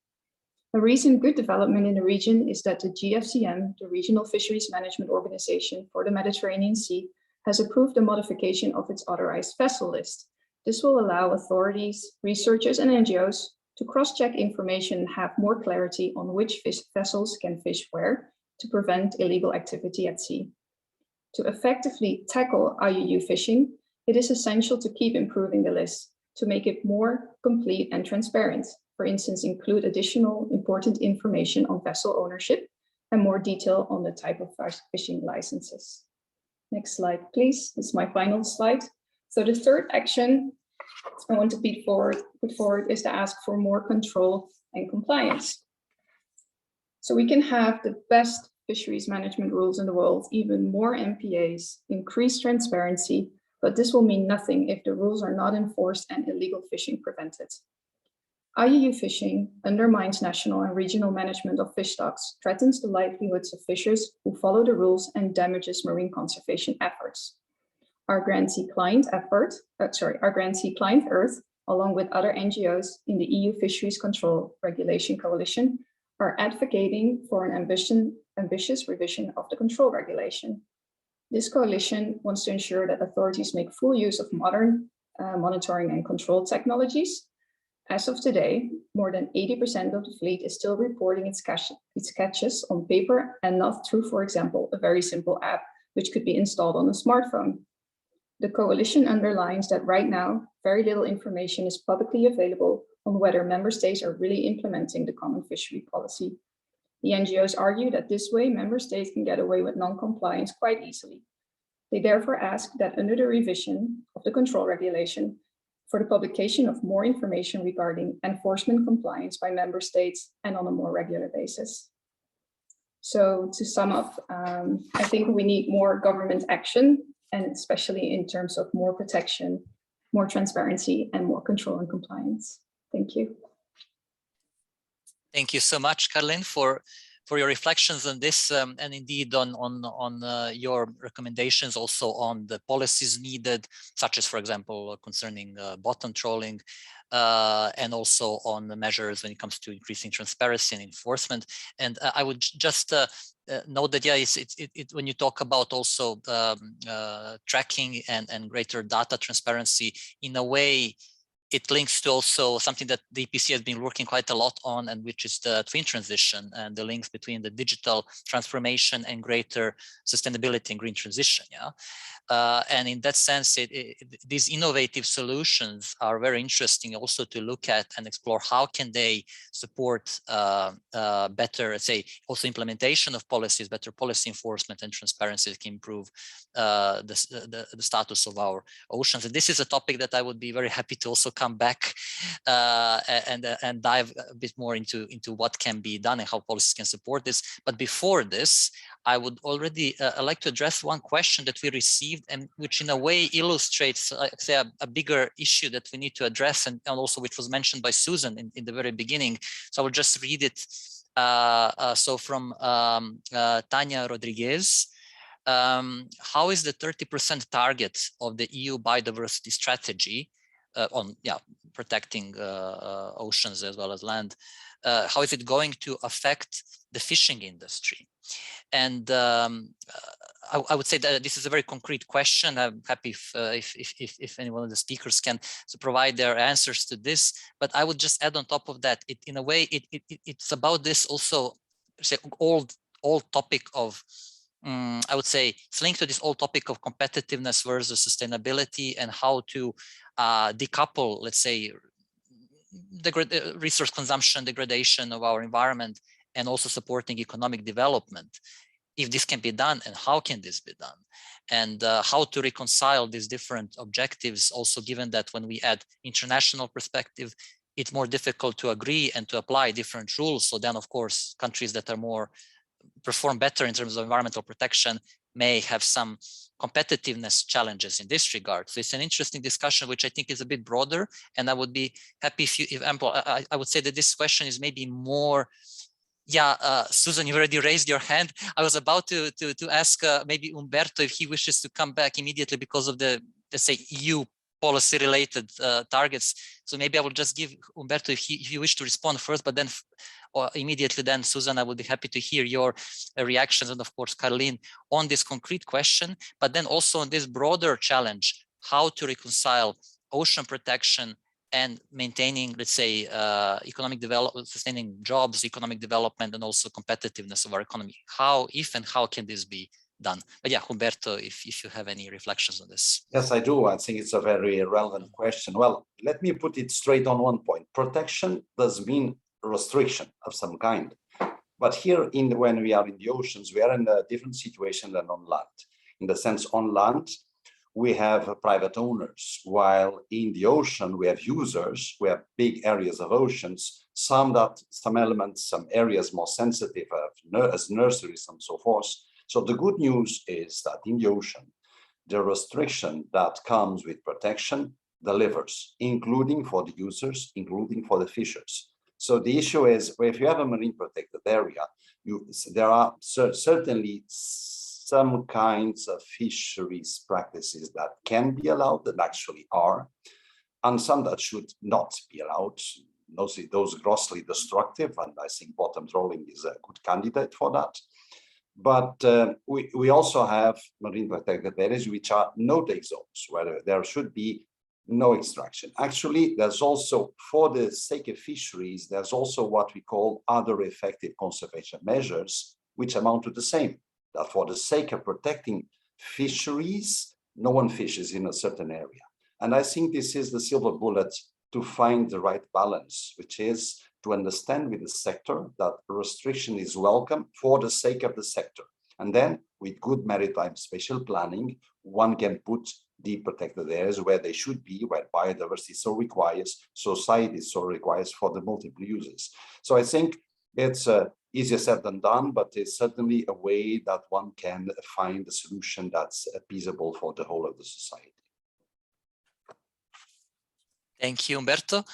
A recent good development in the region is that the GFCM, the Regional Fisheries Management Organization for the Mediterranean Sea, has approved the modification of its authorized vessel list. This will allow authorities, researchers, and NGOs to cross-check information and have more clarity on which vessels can fish where to prevent illegal activity at sea. To effectively tackle IUU fishing, it is essential to keep improving the list, to make it more complete and transparent. For instance, include additional important information on vessel ownership and more detail on the type of fishing licenses. Next slide, please. This is my final slide. So the third action I want to put forward is to ask for more control and compliance. So we can have the best fisheries management rules in the world, even more MPAs, increased transparency, but this will mean nothing if the rules are not enforced and illegal fishing prevented. IUU fishing undermines national and regional management of fish stocks, threatens the livelihoods of fishers who follow the rules, and damages marine conservation efforts. Our grantee client Earth, along with other NGOs in the EU Fisheries Control Regulation Coalition, are advocating for an ambitious revision of the control regulation. This coalition wants to ensure that authorities make full use of modern monitoring and control technologies. As of today, more than 80% of the fleet is still reporting its catches on paper and not through, for example, a very simple app, which could be installed on a smartphone. The coalition underlines that right now, very little information is publicly available on whether member states are really implementing the common fishery policy. The NGOs argue that this way, member states can get away with non-compliance quite easily. They therefore ask that under the revision of the control regulation, for the publication of more information regarding enforcement compliance by member states and on a more regular basis. So to sum up, I think we need more government action, and especially in terms of more protection, more transparency, and more control and compliance. Thank you. Thank you so much, Karlijn, for your reflections on this, and indeed on your recommendations also on the policies needed, such as, for example, concerning bottom trawling, and also on the measures when it comes to increasing transparency and enforcement. And I would just note that, yeah, when you talk about also tracking and greater data transparency, in a way, it links to also something that the EPC has been working quite a lot on, and which is the twin transition and the links between the digital transformation and greater sustainability and green transition. Yeah, and in that sense, these innovative solutions are very interesting also to look at and explore how can they support better, let's say, also implementation of policies, better policy enforcement and transparency that can improve the status of our oceans. And this is a topic that I would be very happy to also come back and dive a bit more into what can be done and how policies can support this. But before this, I would already like to address one question that we received, and which in a way illustrates, say, a bigger issue that we need to address, and also which was mentioned by Susan in the very beginning. So I will just read it. So from Tanya Rodriguez. How is the 30% target of the EU biodiversity strategy on protecting oceans as well as land, how is it going to affect the fishing industry? And I would say that this is a very concrete question. I'm happy if any one of the speakers can provide their answers to this. But I would just add on top of that, in a way, it's about this also, say, all topic of, I would say it's linked to this whole topic of competitiveness versus sustainability, and how to decouple, let's say, the resource consumption, degradation of our environment, and also supporting economic development. If this can be done, and how can this be done, and how to reconcile these different objectives, also given that when we add international perspective, it's more difficult to agree and to apply different rules. So then, of course, countries that are perform better in terms of environmental protection may have some competitiveness challenges in this regard. So it's an interesting discussion, which I think is a bit broader. And I would be happy if I would say that this question is maybe more. Yeah, Susan, you already raised your hand. I was about to ask maybe Humberto if he wishes to come back immediately because of the, let's say, EU policy related targets. So maybe I will just give Humberto if you wish to respond first, but then or immediately then, Susan, I would be happy to hear your reactions, and of course, Karlijn, on this concrete question, but then also on this broader challenge, how to reconcile ocean protection and maintaining, let's say, economic development, sustaining jobs, economic development, and also competitiveness of our economy. How, if and how can this be done? But yeah, Humberto, if you have any reflections on this. Yes, I do. I think it's a very relevant question. Well, let me put it straight on one point. Protection does mean restriction of some kind. But here, when we are in the oceans, we are in a different situation than on land. In the sense, on land, we have private owners, while in the ocean, we have users, we have big areas of oceans, some elements, some areas more sensitive as nurseries and so forth. So the good news is that in the ocean, the restriction that comes with protection delivers, including for the users, including for the fishers. So the issue is, if you have a marine protected area, there are certainly some kinds of fisheries practices that can be allowed, that actually are, and some that should not be allowed, those grossly destructive, and I think bottom trawling is a good candidate for that. But we also have marine protected areas which are no-take zones, where there should be no extraction. Actually, there's also, for the sake of fisheries, there's also what we call other effective conservation measures, which amount to the same. That for the sake of protecting fisheries, no one fishes in a certain area. And I think this is the silver bullet to find the right balance, which is to understand with the sector that restriction is welcome for the sake of the sector. And then with good maritime spatial planning, one can put the protected areas where they should be, where biodiversity so requires, society so requires for the multiple uses. So I think it's easier said than done, but it's certainly a way that one can find a solution that's feasible for the whole of the society. Thank you, Humberto.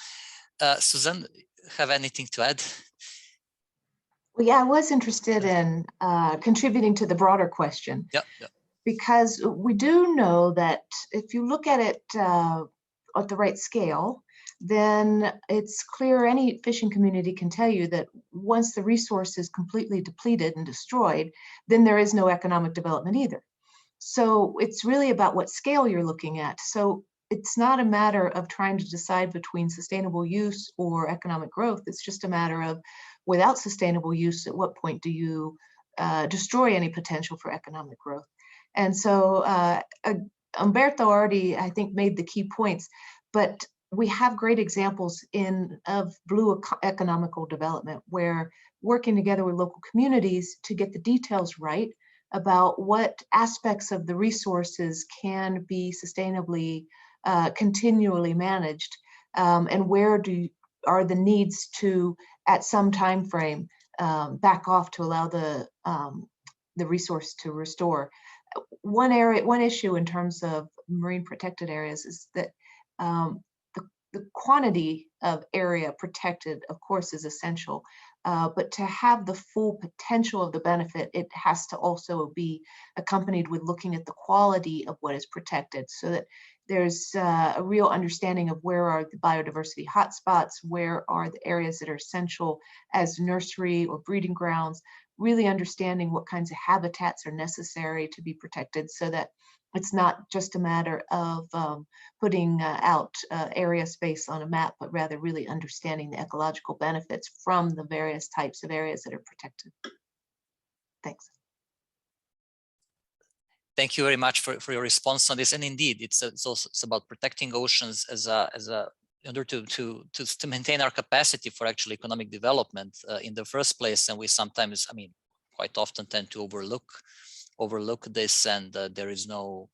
Susan, have anything to add? Well, yeah, I was interested in contributing to the broader question. Yeah. Because we do know that if you look at it at the right scale, then it's clear any fishing community can tell you that once the resource is completely depleted and destroyed, then there is no economic development either. So it's really about what scale you're looking at. So it's not a matter of trying to decide between sustainable use or economic growth. It's just a matter of, without sustainable use, at what point do you destroy any potential for economic growth? And so Humberto already, I think, made the key points, but we have great examples of blue economical development, where working together with local communities to get the details right about what aspects of the resources can be sustainably, continually managed, and where are the needs to, at some time frame, back off to allow the resource to restore. One issue in terms of marine protected areas is that the quantity of area protected, of course, is essential, but to have the full potential of the benefit, it has to also be accompanied with looking at the quality of what is protected, so that there's a real understanding of where are the biodiversity hotspots, where are the areas that are essential as nursery or breeding grounds, really understanding what kinds of habitats are necessary to be protected, so that it's not just a matter of putting out area space on a map, but rather really understanding the ecological benefits from the various types of areas that are protected. Thanks. Thank you very much for your response on this. And indeed, it's about protecting oceans in order to maintain our capacity for actually economic development in the first place. And we sometimes, quite often tend to overlook this, and there is no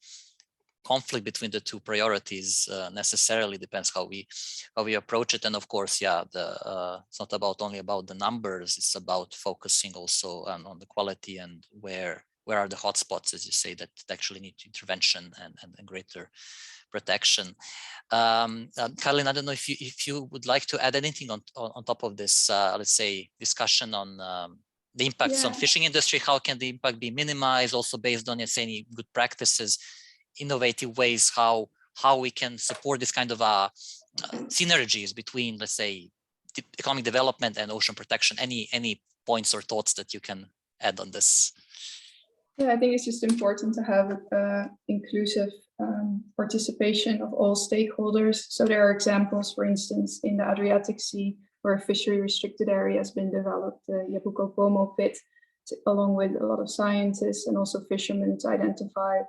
conflict between the two priorities necessarily. Depends how we approach it. And of course, yeah, it's not only about the numbers, it's about focusing also on the quality and where are the hotspots, as you say, that actually need intervention and greater protection. Karlijn, I don't know if you would like to add anything on top of this, let's say, discussion on the impacts on fishing industry. How can the impact be minimized, also based on, let's say, any good practices, innovative ways, how we can support this kind of synergies between, let's say, economic development and ocean protection. Any points or thoughts that you can add on this? Yeah, I think it's just important to have inclusive participation of all stakeholders. So there are examples, for instance, in the Adriatic Sea, where a fishery restricted area has been developed, the Yabuco Como pit, along with a lot of scientists and also fishermen, to identify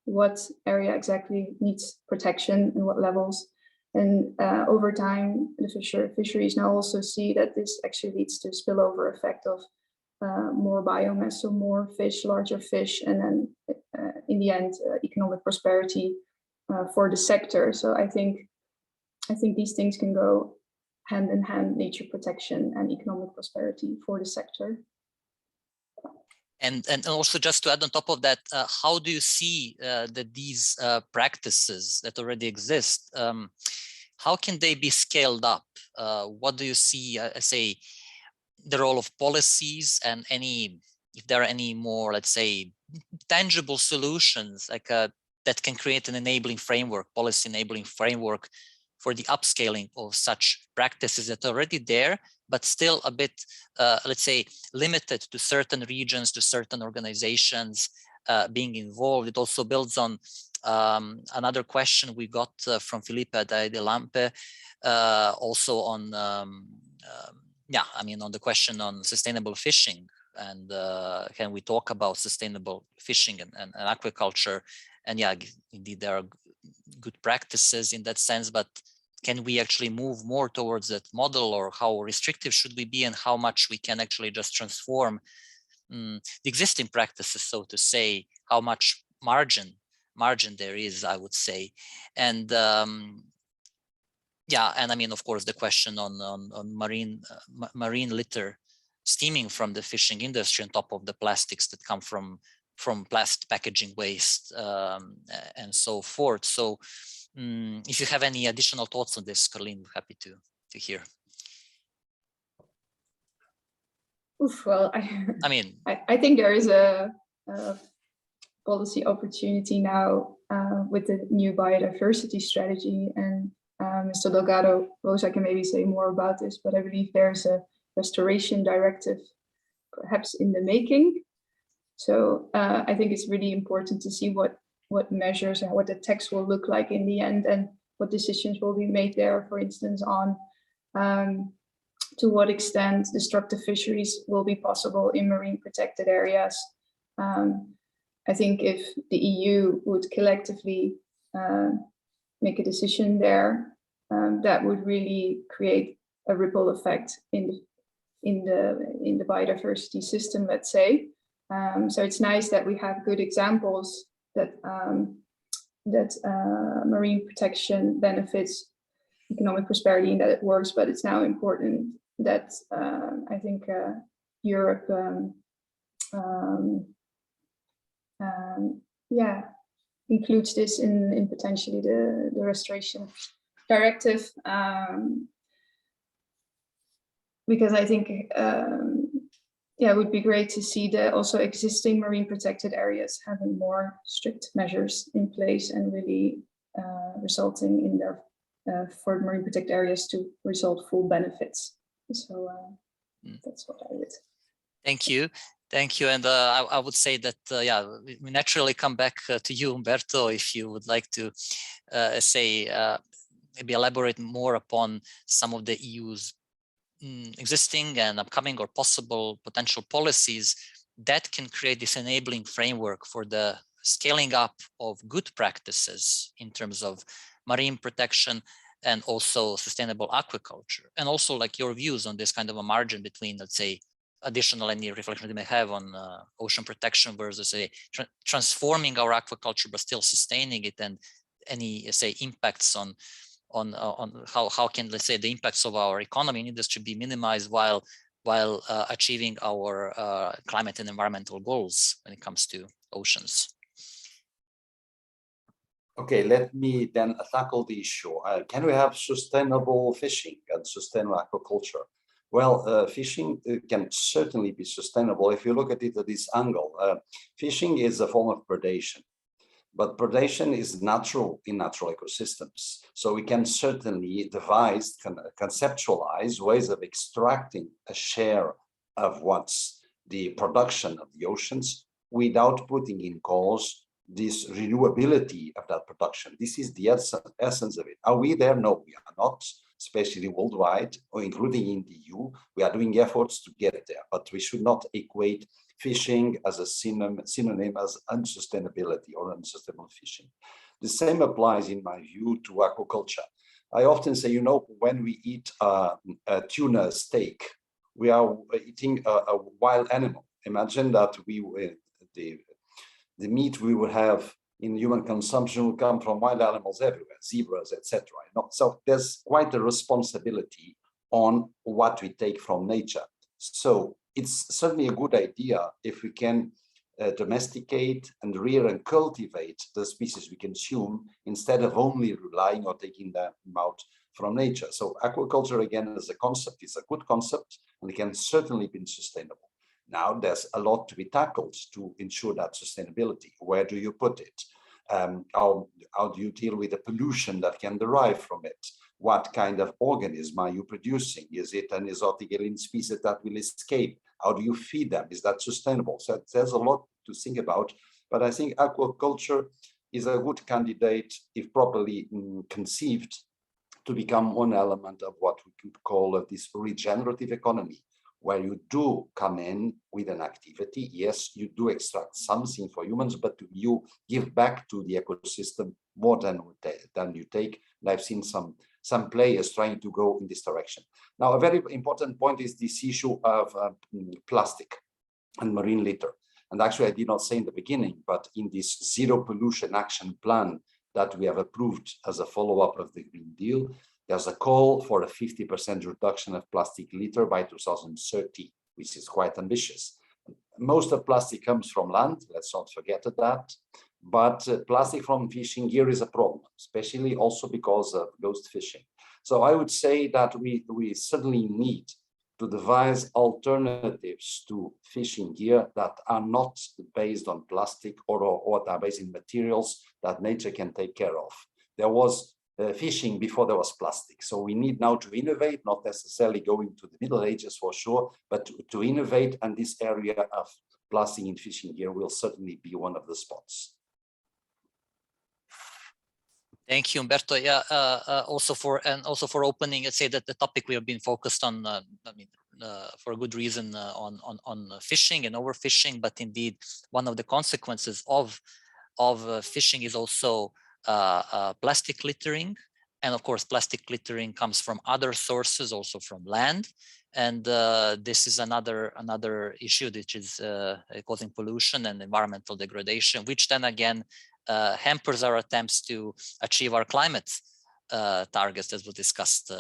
what area exactly needs protection and what levels. And over time, the fisheries now also see that this actually leads to spillover effect of more biomass, so more fish, larger fish, and then in the end, economic prosperity for the sector. So I think these things can go hand in hand, nature protection and economic prosperity for the sector. And also, just to add on top of that, how do you see that these practices that already exist, how can they be scaled up? What do you see, say, the role of policies, and if there are any more, let's say, tangible solutions like that can create an enabling framework, policy enabling framework for the upscaling of such practices that are already there, but still a bit, let's say, limited to certain regions, to certain organizations being involved. It also builds on another question we got from Felipe de Lampe, also on, on the question on sustainable fishing. And can we talk about sustainable fishing and aquaculture? And yeah, indeed, there are good practices in that sense, but can we actually move more towards that model, or how restrictive should we be, and how much we can actually just transform the existing practices, so to say, how much margin margin there is, I would say. And yeah, and I mean, of course, the question on marine litter steaming from the fishing industry on top of the plastics that come from plastic packaging waste and so forth. So if you have any additional thoughts on this, Karlijn, happy to hear. Oof, well, I mean, I think there is a policy opportunity now with the new biodiversity strategy, and Mr. Delgado, Rosa can maybe say more about this, but I believe there's a restoration directive perhaps in the making. So I think it's really important to see what measures and what the text will look like in the end, and what decisions will be made there, for instance, on to what extent destructive fisheries will be possible in marine protected areas. I think if the EU would collectively make a decision there, that would really create a ripple effect in the biodiversity system, let's say. So it's nice that we have good examples that marine protection benefits economic prosperity and that it works, but it's now important that I think Europe includes this in potentially the restoration directive, because I think it would be great to see the also existing marine protected areas having more strict measures in place and really resulting in their for marine protected areas to result full benefits. So that's what I would. Thank you. Thank you. And I would say that, we naturally come back to you, Humberto, if you would like to maybe elaborate more upon some of the EU's existing and upcoming or possible potential policies that can create this enabling framework for the scaling up of good practices in terms of marine protection and also sustainable aquaculture, and also like your views on this kind of a margin between, let's say, additional any reflection you may have on ocean protection versus transforming our aquaculture but still sustaining it, and any impacts on how can, let's say, the impacts of our economy and industry be minimized while achieving our climate and environmental goals when it comes to oceans. Okay, let me then tackle the issue. Can we have sustainable fishing and sustainable aquaculture? Well, fishing can certainly be sustainable if you look at it at this angle. Fishing is a form of predation, but predation is natural in natural ecosystems. So we can certainly devise, conceptualize ways of extracting a share of what's the production of the oceans without putting in cause this renewability of that production. This is the essence of it. Are we there? No, we are not, especially worldwide, or including in the EU. We are doing efforts to get there, but we should not equate fishing as a synonym as unsustainability or unsustainable fishing. The same applies, in my view, to aquaculture. I often say, you know, when we eat a tuna steak, we are eating a wild animal. Imagine that the meat we would have in human consumption will come from wild animals everywhere, zebras, etc. So there's quite a responsibility on what we take from nature. So it's certainly a good idea if we can domesticate and rear and cultivate the species we consume instead of only relying or taking them out from nature. So aquaculture, again, as a concept, is a good concept, and it can certainly be sustainable. Now, there's a lot to be tackled to ensure that sustainability. Where do you put it? How do you deal with the pollution that can derive from it? What kind of organism are you producing? Is it an exotic alien species that will escape? How do you feed them? Is that sustainable? So there's a lot to think about, but I think aquaculture is a good candidate, if properly conceived, to become one element of what we could call this regenerative economy, where you do come in with an activity. Yes, you do extract something for humans, but you give back to the ecosystem more than you take. And I've seen some players trying to go in this direction. Now, a very important point is this issue of plastic and marine litter. And actually, I did not say in the beginning, but in this zero pollution action plan that we have approved as a follow-up of the Green Deal, there's a call for a 50% reduction of plastic litter by 2030, which is quite ambitious. Most of plastic comes from land, let's not forget that, but plastic from fishing gear is a problem, especially also because of ghost fishing. So I would say that we certainly need to devise alternatives to fishing gear that are not based on plastic or that are based in materials that nature can take care of. There was fishing before there was plastic. So we need now to innovate, not necessarily going to the Middle Ages for sure, but to innovate, and this area of plastic in fishing gear will certainly be one of the spots. Thank you, Humberto. Yeah, also for opening, let's say that the topic we have been focused on, for a good reason, on fishing and overfishing. But indeed, one of the consequences of fishing is also plastic littering, and of course, plastic littering comes from other sources, also from land. And this is another issue, which is causing pollution and environmental degradation, which then again hampers our attempts to achieve our climate targets, as was discussed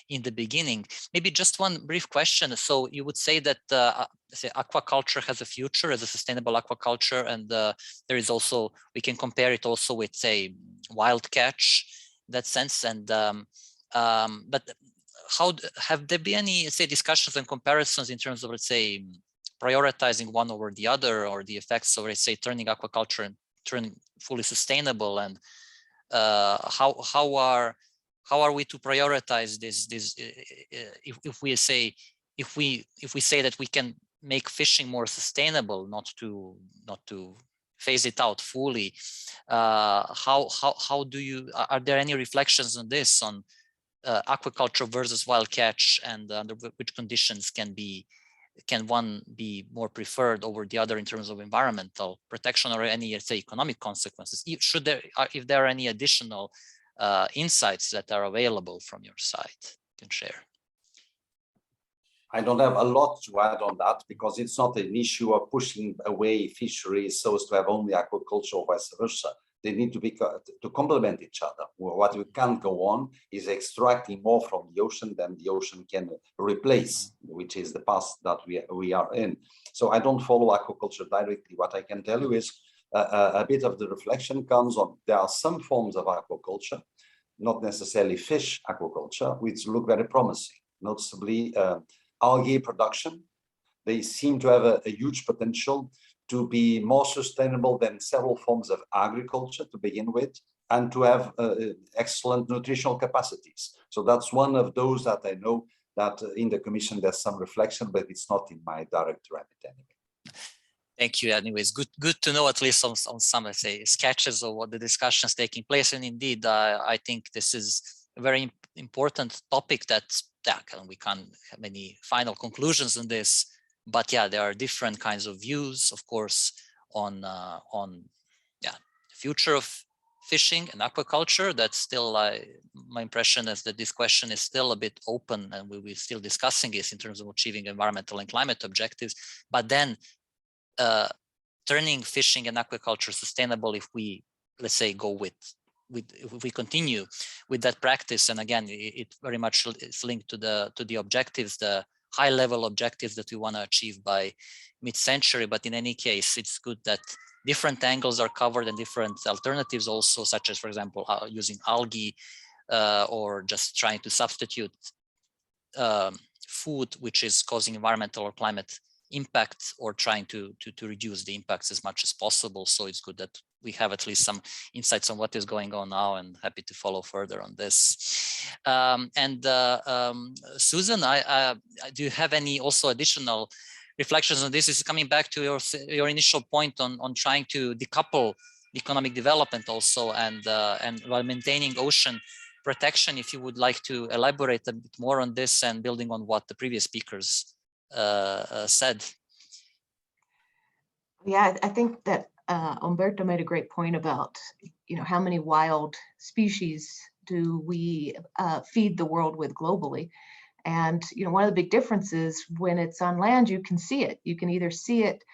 in the beginning. Maybe just one brief question. So you would say that say aquaculture has a future as a sustainable aquaculture, and there is also, we can compare it also with, say, wild catch, in that sense. And but how have there been any, say, discussions and comparisons in terms of, let's say, prioritizing one over the other, or the effects of, let's say, turning aquaculture and turning fully sustainable, and how are we to prioritize this if we say that we can make fishing more sustainable, not to phase it out fully? How do you, are there any reflections on this, on aquaculture versus wild catch, and under which conditions can one be more preferred over the other in terms of environmental protection or any, say, economic consequences? If there are any additional insights that are available from your side, you can share. I don't have a lot to add on that, because it's not an issue of pushing away fisheries so as to have only aquaculture or vice versa. They need to complement each other. What we can't go on is extracting more from the ocean than the ocean can replace, which is the path that we are in. So I don't follow aquaculture directly. What I can tell you is a bit of the reflection comes on, there are some forms of aquaculture, not necessarily fish aquaculture, which look very promising, noticeably algae production. They seem to have a huge potential to be more sustainable than several forms of agriculture to begin with, and to have excellent nutritional capacities. So that's one of those that I know that in the Commission there's some reflection, but it's not in my direct remit anyway. Thank you. Anyways, good to know at least on some, let's say, sketches of what the discussions taking place. And indeed, I think this is a very important topic that we can't have any final conclusions on this. But yeah, there are different kinds of views, of course, on the future of fishing and aquaculture. That's still my impression is that this question is still a bit open, and we'll be still discussing this in terms of achieving environmental and climate objectives. But then turning fishing and aquaculture sustainable, if we, let's say, go if we continue with that practice, and again, it very much is linked to the objectives, the high-level objectives that we want to achieve by mid-century. But in any case, it's good that different angles are covered and different alternatives also, such as, for example, using algae or just trying to substitute food which is causing environmental or climate impact, or trying to reduce the impacts as much as possible. So it's good that we have at least some insights on what is going on now, and happy to follow further on this. Susan, do you have any also additional reflections on this? Is coming back to your initial point on trying to decouple economic development also, and while maintaining ocean protection. If you would like to elaborate a bit more on this, and building on what the previous speakers said. Yeah, I think that Humberto made a great point about, how many wild species do we feed the world with globally? And one of the big differences when it's on land, you can see it. You can either see it,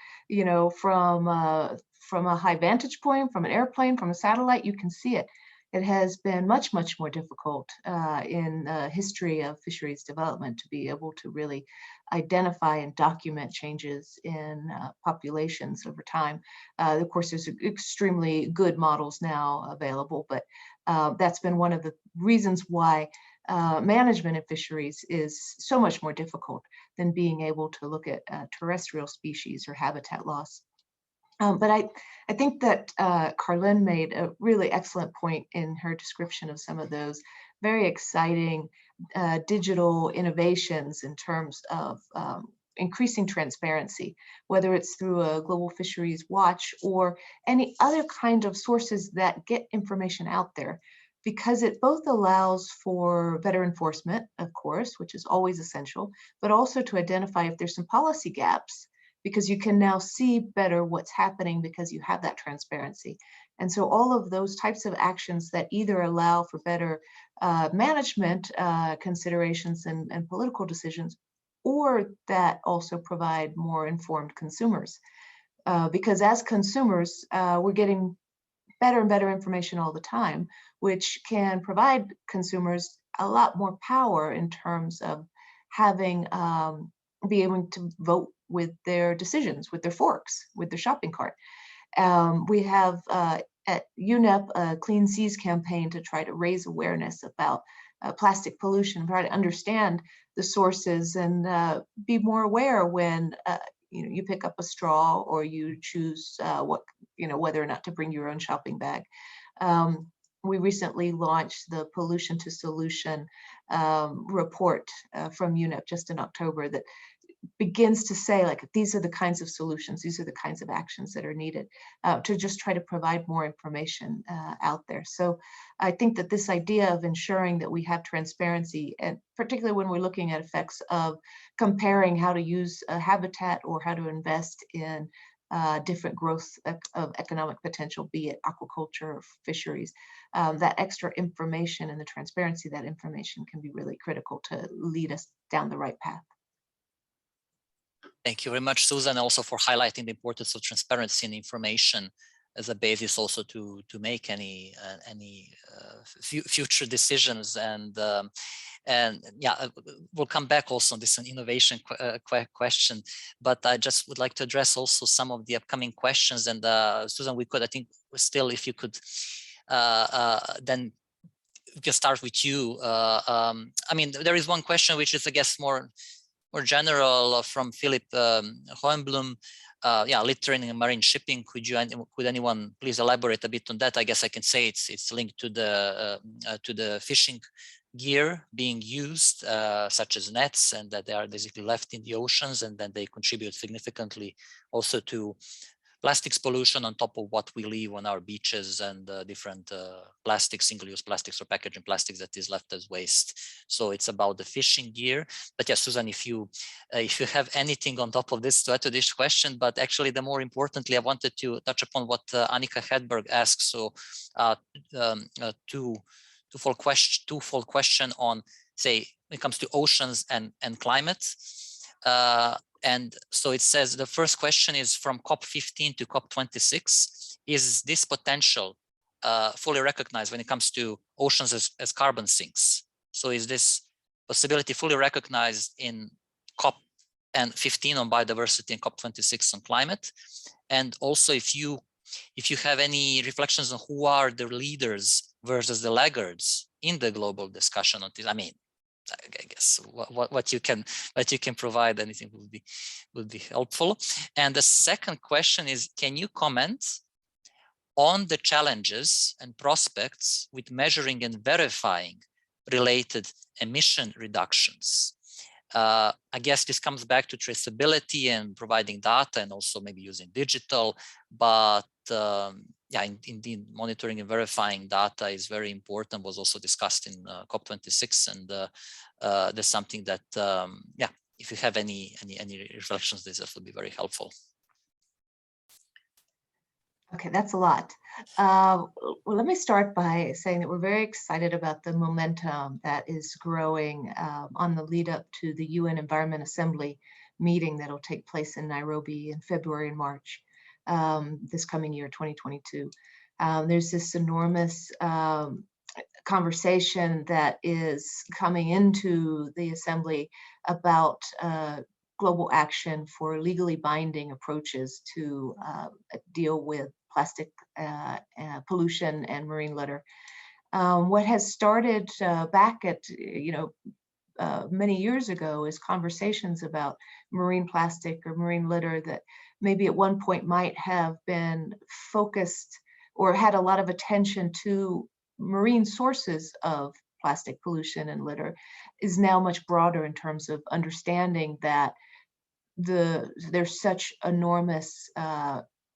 from a high vantage point, from an airplane, from a satellite. You can see it. It has been much, much more difficult in the history of fisheries development to be able to really identify and document changes in populations over time. Of course, there's extremely good models now available, but that's been one of the reasons why management of fisheries is so much more difficult than being able to look at terrestrial species or habitat loss. But I think that Karlijn made a really excellent point in her description of some of those very exciting digital innovations in terms of increasing transparency, whether it's through a global fisheries watch or any other kind of sources that get information out there, because it both allows for better enforcement, of course, which is always essential, but also to identify if there's some policy gaps, because you can now see better what's happening because you have that transparency. And so all of those types of actions that either allow for better management considerations and political decisions, or that also provide more informed consumers. Because as consumers, we're getting better and better information all the time, which can provide consumers a lot more power in terms of having, be able to vote with their decisions, with their forks, with their shopping cart. We have at UNEP a Clean Seas campaign to try to raise awareness about plastic pollution, try to understand the sources and be more aware when you pick up a straw or you choose whether or not to bring your own shopping bag. We recently launched the Pollution to Solution report from UNEP just in October that begins to say, like, these are the kinds of solutions, these are the kinds of actions that are needed to just try to provide more information out there. So I think that this idea of ensuring that we have transparency, and particularly when we're looking at effects of comparing how to use a habitat or how to invest in different growth of economic potential, be it aquaculture or fisheries, that extra information and the transparency of that information can be really critical to lead us down the right path. Thank you very much, Susan, also for highlighting the importance of transparency and information as a basis also to make any future decisions. And yeah, we'll come back also on this innovation question, but I just would like to address also some of the upcoming questions. And Susan, we could, I think, still, if you could, then we can start with you. I mean, there is one question which is, I guess, more general from Philip Hohenblum. Yeah, littering and marine shipping. Could anyone please elaborate a bit on that? I guess I can say it's linked to the fishing gear being used, such as nets, and that they are basically left in the oceans, and then they contribute significantly also to plastics pollution on top of what we leave on our beaches and different plastics, single-use plastics or packaging plastics that is left as waste. So it's about the fishing gear. But yeah, Susan, if you have anything on top of this to add to this question, but actually the more importantly, I wanted to touch upon what Annika Hedberg asks. So twofold question on, say, when it comes to oceans and climate. And so it says the first question is from COP15 to COP26. Is this potential fully recognized when it comes to oceans as carbon sinks? So is this possibility fully recognized in COP15 on biodiversity and COP26 on climate? And also if you have any reflections on who are the leaders versus the laggards in the global discussion on this. I mean, I guess what you can provide, anything would be helpful. And the second question is, can you comment on the challenges and prospects with measuring and verifying related emission reductions? I guess this comes back to traceability and providing data, and also maybe using digital, but yeah, indeed, monitoring and verifying data is very important, was also discussed in COP26, and there's something that, yeah, if you have any reflections, this would be very helpful. Okay, that's a lot. Well, let me start by saying that we're very excited about the momentum that is growing on the lead up to the UN Environment Assembly meeting that'll take place in Nairobi in February and March this coming year, 2022. There's this enormous conversation that is coming into the Assembly about global action for legally binding approaches to deal with plastic pollution and marine litter. What has started back at, many years ago is conversations about marine plastic or marine litter that maybe at one point might have been focused or had a lot of attention to marine sources of plastic pollution and litter, is now much broader in terms of understanding that there's such enormous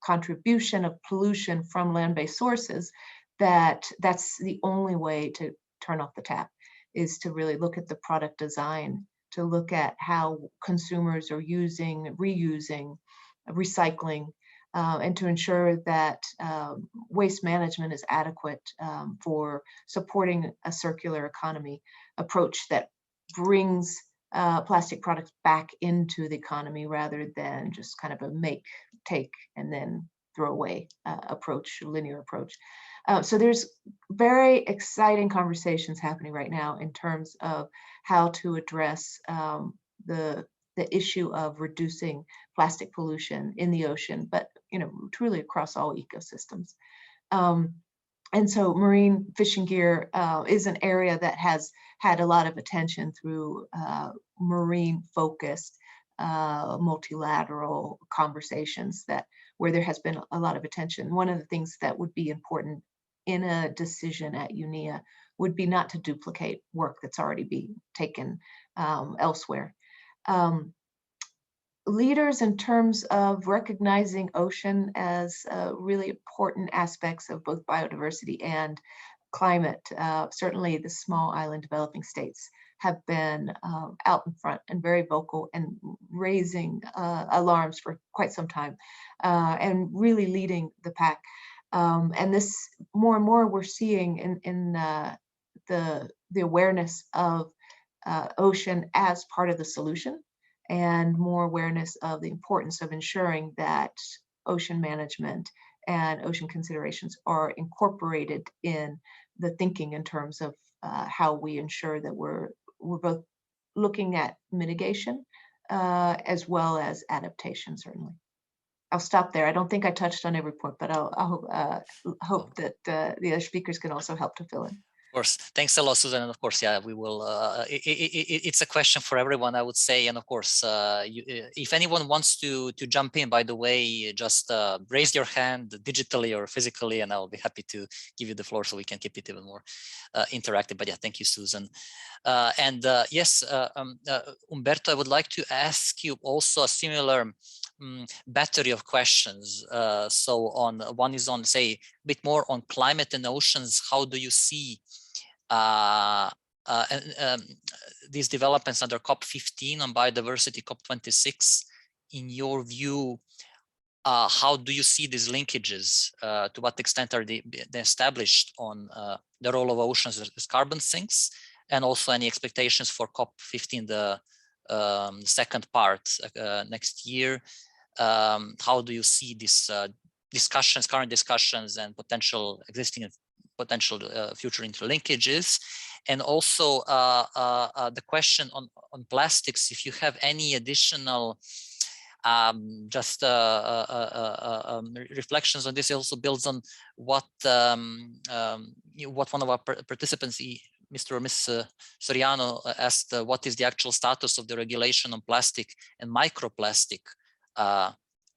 contribution of pollution from land-based sources that's the only way to turn off the tap, is to really look at the product design, to look at how consumers are using, reusing, recycling, and to ensure that waste management is adequate for supporting a circular economy approach that brings plastic products back into the economy rather than just kind of a make, take, and then throw away approach, linear approach. So there's very exciting conversations happening right now in terms of how to address the issue of reducing plastic pollution in the ocean, but truly across all ecosystems. And so marine fishing gear is an area that has had a lot of attention through marine-focused multilateral conversations where there has been a lot of attention. One of the things that would be important in a decision at UNEA would be not to duplicate work that's already being taken elsewhere. Leaders in terms of recognizing ocean as really important aspects of both biodiversity and climate. Certainly the small island developing states have been out in front and very vocal and raising alarms for quite some time and really leading the pack. And this more and more we're seeing in the awareness of ocean as part of the solution, and more awareness of the importance of ensuring that ocean management and ocean considerations are incorporated in the thinking in terms of how we ensure that we're both looking at mitigation as well as adaptation, certainly. I'll stop there. I don't think I touched on every point, but I'll hope that the other speakers can also help to fill in. Of course, thanks a lot, Susan. And of course, yeah, we will. It's a question for everyone, I would say. And of course, if anyone wants to jump in, by the way, just raise your hand digitally or physically, and I'll be happy to give you the floor so we can keep it even more interactive. But yeah, thank you, Susan. Yes, Humberto, I would like to ask you also a similar battery of questions. So one is on, say, a bit more on climate and oceans. How do you see these developments under COP15 on biodiversity, COP26? In your view, how do you see these linkages? To what extent are they established on the role of oceans as carbon sinks? And also any expectations for COP15, the second part next year? How do you see these current discussions and existing and potential future interlinkages? And also the question on plastics, if you have any additional reflections on this. It also builds on what one of our participants, Mr. or Ms. Soriano, asked, what is the actual status of the regulation on plastic and microplastic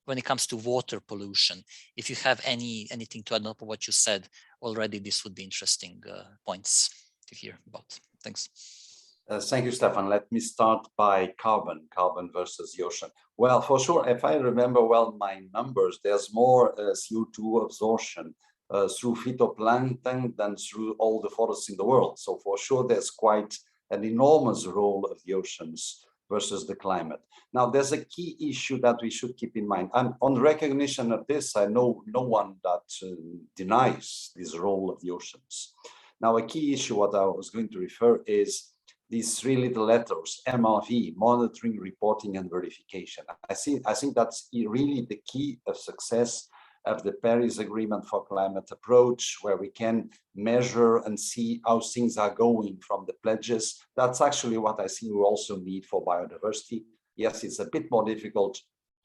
when it comes to water pollution? If you have anything to add up on what you said already, this would be interesting points to hear about. Thanks. Thank you, Stefan. Let me start by carbon versus the ocean. Well, for sure, if I remember well my numbers, there's more CO2 absorption through phytoplankton than through all the forests in the world. So for sure, there's quite an enormous role of the oceans versus the climate. Now, there's a key issue that we should keep in mind. And on recognition of this, I know no one that denies this role of the oceans. Now, a key issue, what I was going to refer is these three little letters, MRV, monitoring, reporting, and verification. I think that's really the key of success of the Paris Agreement for Climate approach, where we can measure and see how things are going from the pledges. That's actually what I think we also need for biodiversity. Yes, it's a bit more difficult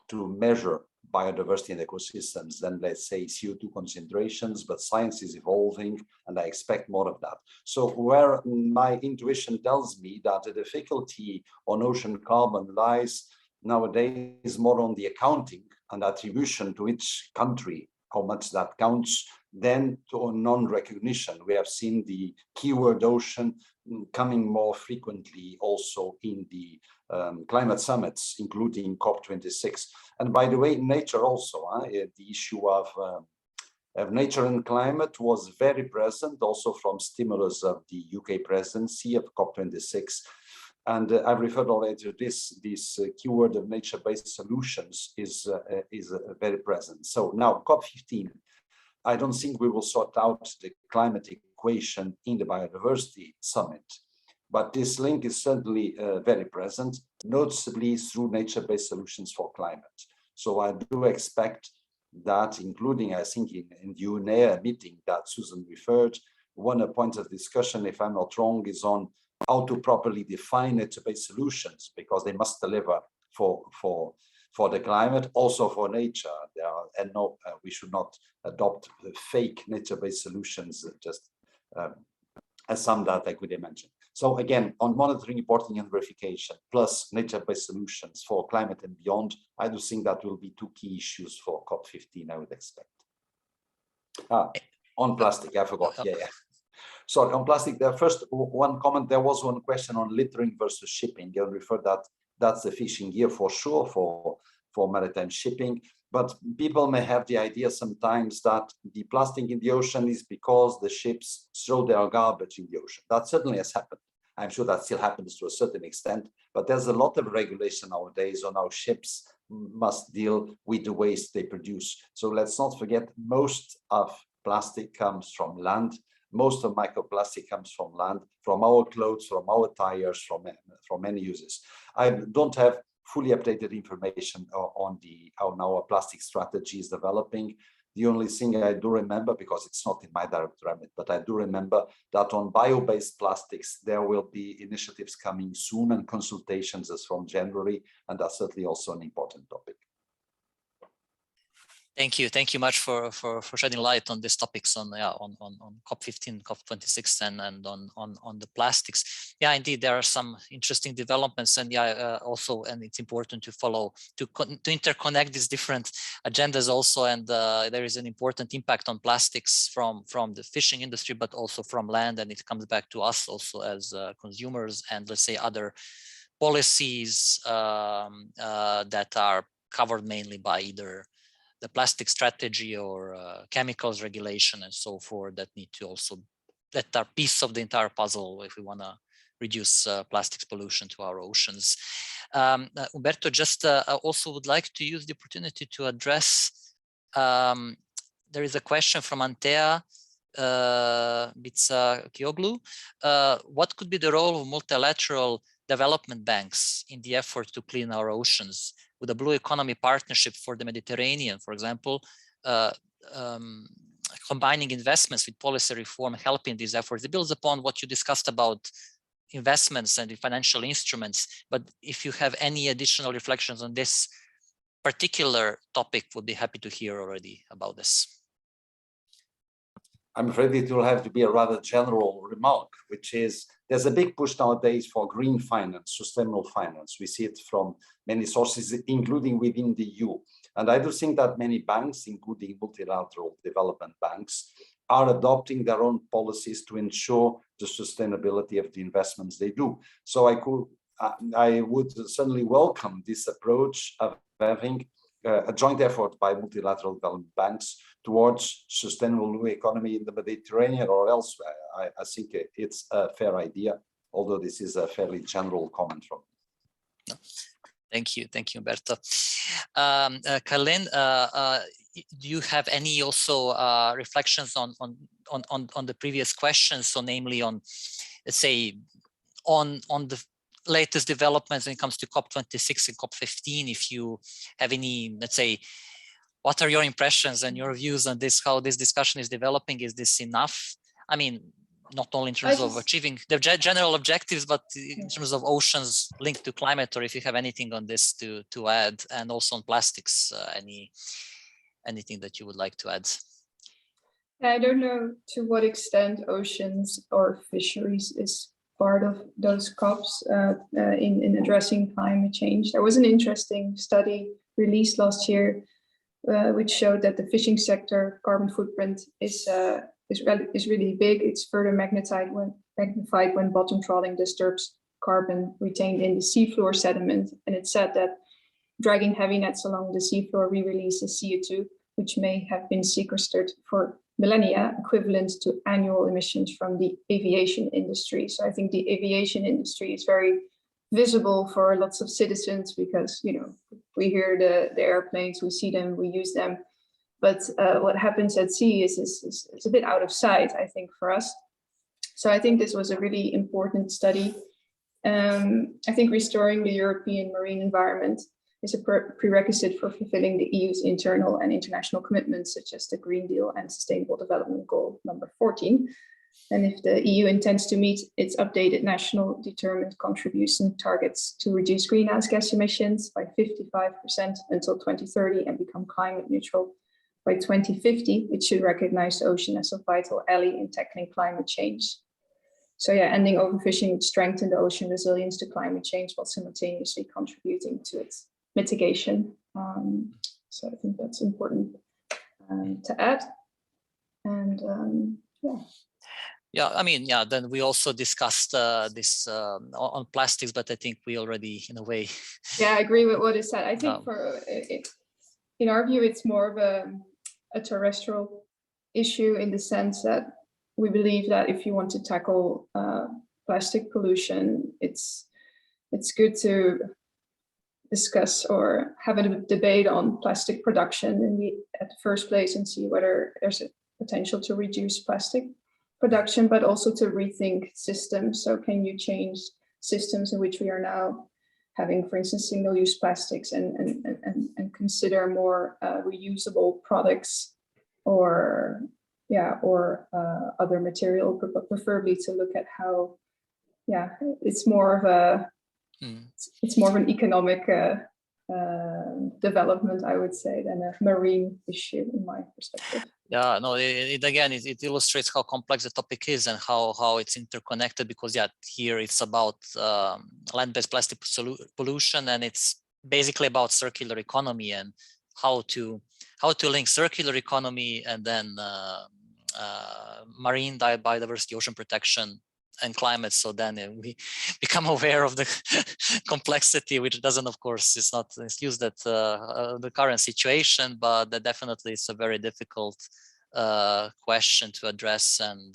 to measure biodiversity in ecosystems than, let's say, CO2 concentrations, but science is evolving and I expect more of that. So where my intuition tells me that the difficulty on ocean carbon lies nowadays more on the accounting and attribution to each country, how much that counts, than to non-recognition. We have seen the keyword ocean coming more frequently also in the climate summits, including COP26. And by the way, nature also, the issue of nature and climate was very present also from stimulus of the UK presidency of COP26. And I've referred already to this keyword of nature-based solutions is very present. So now COP15, I don't think we will sort out the climate equation in the biodiversity summit, but this link is certainly very present, noticeably through nature-based solutions for climate. So I do expect that, including, I think, in the UNEA meeting that Susan referred, one point of discussion, if I'm not wrong, is on how to properly define nature-based solutions, because they must deliver for the climate, also for nature. We should not adopt fake nature-based solutions just as some that I could imagine. So again, on monitoring, reporting, and verification, plus nature-based solutions for climate and beyond, I do think that will be two key issues for COP15, I would expect. On plastic, I forgot. Yeah. Sorry, on plastic, the first one comment, there was one question on littering versus shipping. You refer that's the fishing gear for sure for maritime shipping, but people may have the idea sometimes that the plastic in the ocean is because the ships throw their garbage in the ocean. That certainly has happened. I'm sure that still happens to a certain extent, but there's a lot of regulation nowadays on how ships must deal with the waste they produce. So let's not forget, most of plastic comes from land. Most of microplastic comes from land, from our clothes, from our tires, from many uses. I don't have fully updated information on how our plastic strategy is developing. The only thing I do remember, because it's not in my direct remit, but I do remember that on bio-based plastics, there will be initiatives coming soon and consultations as from January, and that's certainly also an important topic. Thank you much for shedding light on these topics on COP15, COP26, and on the plastics. Yeah, indeed, there are some interesting developments, and also, and it's important to follow to interconnect these different agendas also. And there is an important impact on plastics from the fishing industry, but also from land, and it comes back to us also as consumers, and let's say other policies that are covered mainly by either the plastic strategy or chemicals regulation and so forth, that need to also, that are piece of the entire puzzle if we want to reduce plastics pollution to our oceans. Humberto, just also would like to use the opportunity to address, there is a question from Antea Bitsa-Kioglu. What could be the role of multilateral development banks in the effort to clean our oceans? With a blue economy partnership for the Mediterranean, for example, combining investments with policy reform, helping these efforts. It builds upon what you discussed about investments and the financial instruments, but if you have any additional reflections on this particular topic, would be happy to hear already about this. I'm afraid it will have to be a rather general remark, which is there's a big push nowadays for green finance, sustainable finance. We see it from many sources, including within the EU. And I do think that many banks, including multilateral development banks, are adopting their own policies to ensure the sustainability of the investments they do. So I would certainly welcome this approach of having a joint effort by multilateral development banks towards sustainable new economy in the Mediterranean or elsewhere. I think it's a fair idea, although this is a fairly general comment from me. Thank you, Humberto. Karlijn, do you have any also reflections on the previous questions? So, namely on, let's say, on the latest developments when it comes to COP26 and COP15. If you have any, let's say, what are your impressions and your views on this? How this discussion is developing? Is this enough? I mean, not only in terms of achieving the general objectives, but in terms of oceans linked to climate, or if you have anything on this to add, and also on plastics, anything that you would like to add? I don't know to what extent oceans or fisheries is part of those COPs in addressing climate change. There was an interesting study released last year, which showed that the fishing sector carbon footprint is really big. It's further magnified when bottom trawling disturbs carbon retained in the seafloor sediment. And it said that dragging heavy nets along the seafloor re-releases CO2, which may have been sequestered for millennia, equivalent to annual emissions from the aviation industry. So I think the aviation industry is very visible for lots of citizens because, you know, we hear the airplanes, we see them, we use them. But what happens at sea is a bit out of sight, I think, for us. So I think this was a really important study. I think restoring the European marine environment is a prerequisite for fulfilling the EU's internal and international commitments, such as the Green Deal and Sustainable Development Goal number 14. And if the EU intends to meet its updated national determined contribution targets to reduce greenhouse gas emissions by 55% until 2030 and become climate neutral by 2050, it should recognize the ocean as a vital ally in tackling climate change. So yeah, ending overfishing would strengthen the ocean resilience to climate change while simultaneously contributing to its mitigation. So I think that's important to add. And yeah. Yeah, I mean, yeah, then we also discussed this on plastics, but I think we already, in a way. Yeah, I agree with what is said. I think in our view, it's more of a terrestrial issue in the sense that we believe that if you want to tackle plastic pollution, it's good to discuss or have a debate on plastic production at the first place and see whether there's a potential to reduce plastic production, but also to rethink systems. So can you change systems in which we are now having, for instance, single-use plastics and consider more reusable products or other material, preferably to look at how, it's more of an economic development, I would say, than a marine issue in my perspective. Yeah, no, it illustrates how complex the topic is and how it's interconnected, because here it's about land-based plastic pollution, and it's basically about circular economy and how to link circular economy and then marine biodiversity, ocean protection, and climate. So then we become aware of the complexity, which doesn't, of course, it's not an excuse that the current situation, but that definitely it's a very difficult question to address. And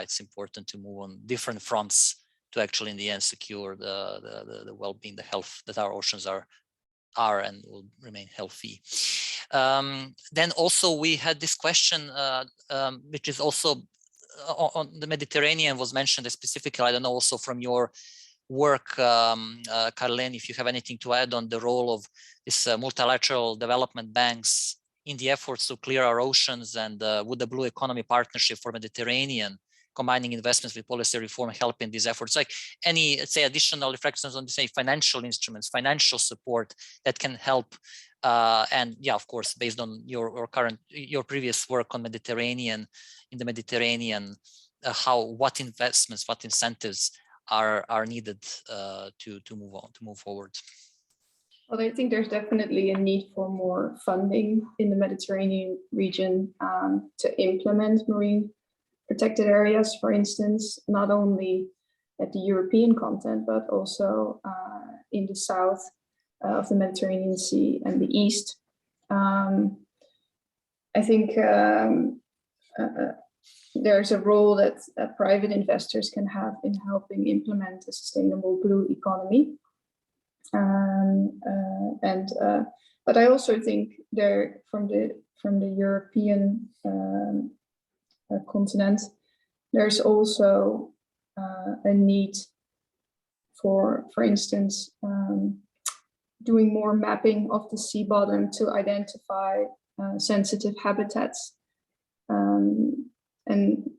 it's important to move on different fronts to actually in the end secure the well-being, the health that our oceans are and will remain healthy. Then also we had this question, which is also on the Mediterranean was mentioned specifically. I don't know, also from your work, Karlijn, if you have anything to add on the role of this multilateral development banks in the efforts to clear our oceans, and would the Blue Economy Partnership for Mediterranean combining investments with policy reform help in these efforts? Like any, let's say, additional reflections on, say, financial instruments, financial support that can help. And of course, based on your previous work on Mediterranean, in the Mediterranean, what investments, what incentives are needed to move forward? Well, I think there's definitely a need for more funding in the Mediterranean region to implement marine protected areas, for instance, not only at the European continent, but also in the south of the Mediterranean Sea and the east. I think there's a role that private investors can have in helping implement a sustainable blue economy. But I also think there from the European continent, there's also a need for instance, doing more mapping of the sea bottom to identify sensitive habitats. And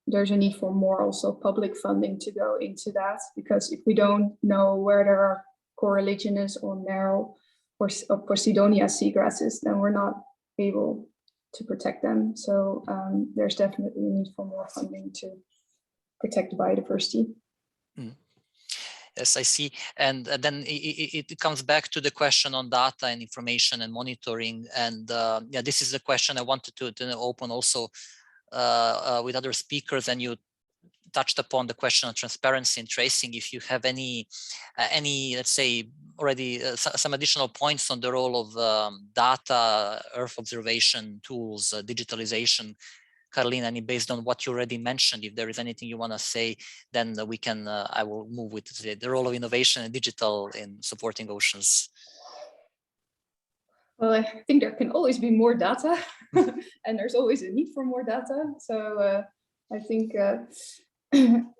there's a need for more also public funding to go into that, because if we don't know where there are coralligenous or narrow or Posidonia seagrasses, then we're not able to protect them. So there's definitely a need for more funding to protect biodiversity. Mm. Yes, I see. And then it comes back to the question on data and information and monitoring. And yeah, this is the question I wanted to open also with other speakers. And you touched upon the question of transparency and tracing. If you have any let's say, already some additional points on the role of data, Earth observation tools, digitalization, Karlijn, any based on what you already mentioned, if there is anything you want to say, then we can, I will move with the role of innovation and digital in supporting oceans. Well, I think there can always be more data and there's always a need for more data. So I think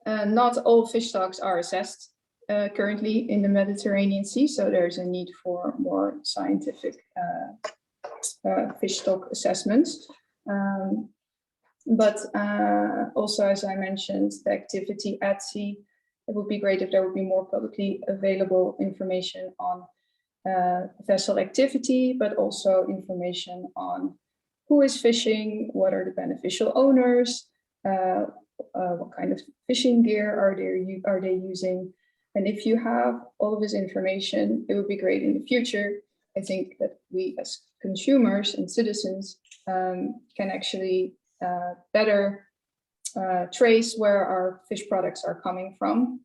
not all fish stocks are assessed currently in the Mediterranean Sea. So there's a need for more scientific fish stock assessments. But also, as I mentioned, the activity at sea, it would be great if there would be more publicly available information on vessel activity, but also information on who is fishing, what are the beneficial owners, what kind of fishing gear are they using. And if you have all of this information, it would be great in the future. I think that we as consumers and citizens can actually better trace where our fish products are coming from.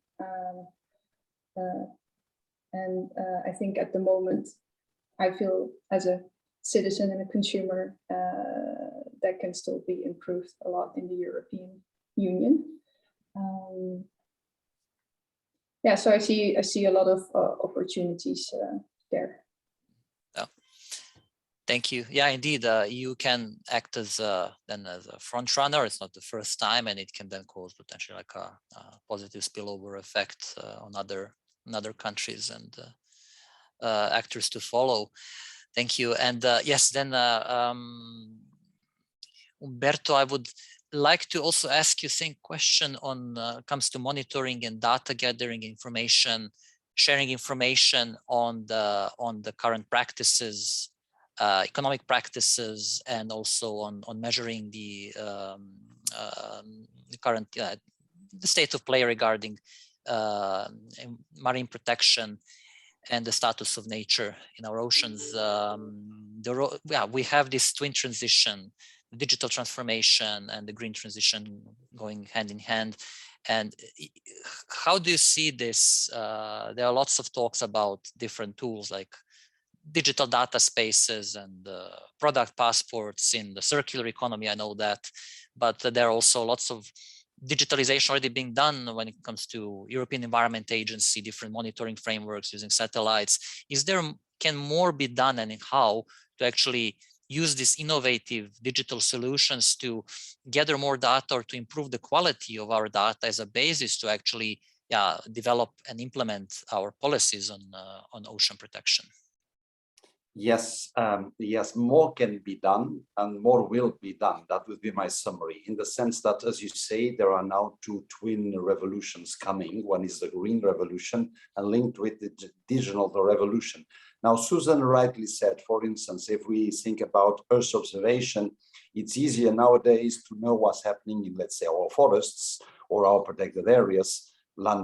And I think at the moment, I feel as a citizen and a consumer that can still be improved a lot in the European Union. Yeah, so I see a lot of opportunities there. Thank you. Yeah, indeed, you can act as then as a front runner. It's not the first time, and it can then cause potentially like a positive spillover effect on other countries and actors to follow. Thank you. And yes, then Humberto, I would like to also ask you same question on comes to monitoring and data gathering information, sharing information on the current practices. Economic practices, and also on measuring the current the state of play regarding marine protection and the status of nature in our oceans. We have this twin transition, the digital transformation and the green transition going hand in hand. And how do you see this? There are lots of talks about different tools like digital data spaces and product passports in the circular economy, I know that, but there are also lots of digitalization already being done when it comes to European Environment Agency, different monitoring frameworks using satellites. Can more be done, and how to actually use these innovative digital solutions to gather more data or to improve the quality of our data as a basis to actually develop and implement our policies on ocean protection? Yes, yes, more can be done and more will be done. That would be my summary, in the sense that, as you say, there are now two twin revolutions coming. One is the green revolution and linked with the digital revolution. Now, Susan rightly said, for instance, if we think about Earth observation, it's easier nowadays to know what's happening in, let's say, our forests or our protected areas from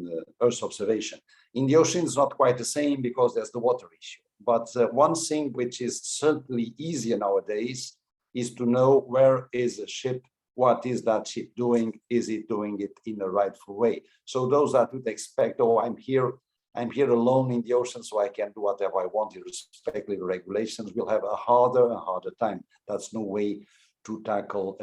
the Earth observation. In the ocean, it's not quite the same because there's the water issue. But one thing which is certainly easier nowadays is to know where is a ship, what is that ship doing, is it doing it in a rightful way. So those that would expect, oh, I'm here alone in the ocean, so I can do whatever I want irrespective of regulations, will have a harder and harder time. That's no way to tackle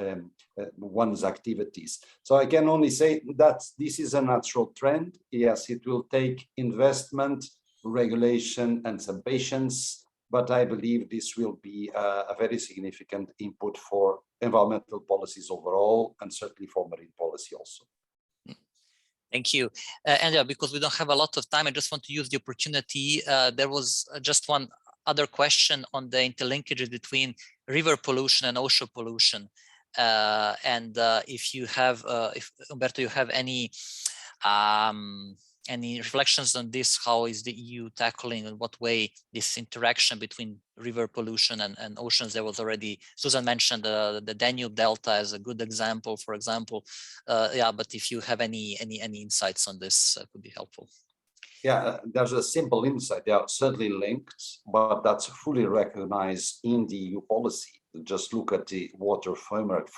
one's activities. So I can only say that this is a natural trend. Yes, it will take investment, regulation, and some patience, but I believe this will be a very significant input for environmental policies overall, and certainly for marine policy also. Thank you. And yeah, because we don't have a lot of time, I just want to use the opportunity. There was just one other question on the interlinkages between river pollution and ocean pollution. If you have, if Humberto, you have any reflections on this, how is the EU tackling, in what way this interaction between river pollution and oceans? There was already, Susan mentioned the Danube Delta as a good example, for example. Yeah, but if you have any insights on this, could be helpful. Yeah, there's a simple insight. They are certainly linked, but that's fully recognized in the EU policy. Just look at the Water Framework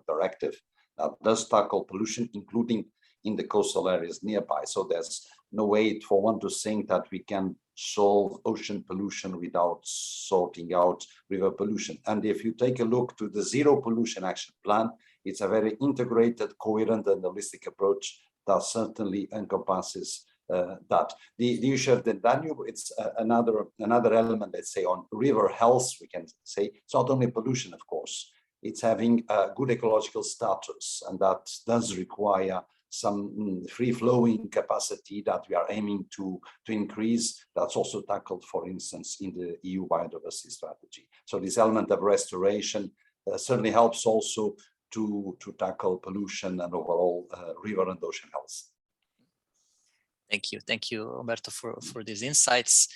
Directive that does tackle pollution, including in the coastal areas nearby. So there's no way for one to think that we can solve ocean pollution without sorting out river pollution. And if you take a look to the Zero Pollution Action Plan, it's a very integrated, coherent, and holistic approach that certainly encompasses that. The issue of the Danube, it's another element, let's say, on river health, we can say. It's not only pollution, of course, it's having a good ecological status, and that does require some free-flowing capacity that we are aiming to increase. That's also tackled, for instance, in the EU biodiversity strategy. So this element of restoration certainly helps also to tackle pollution and overall river and ocean health. Thank you, Humberto, for these insights.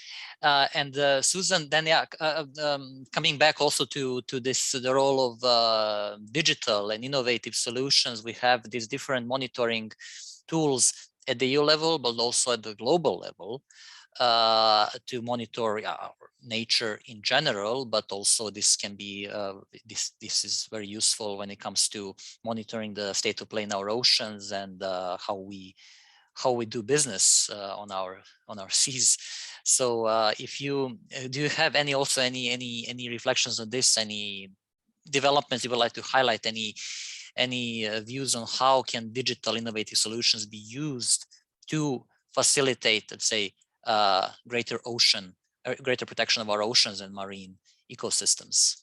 Susan, then yeah, coming back also to the role of digital and innovative solutions, we have these different monitoring tools at the EU level, but also at the global level to monitor nature in general. But also this can be this is very useful when it comes to monitoring the state of play in our oceans and how we do business on our seas. So if you do you have any reflections on this, any developments you would like to highlight, any views on how can digital innovative solutions be used to facilitate, let's say, greater protection of our oceans and marine ecosystems?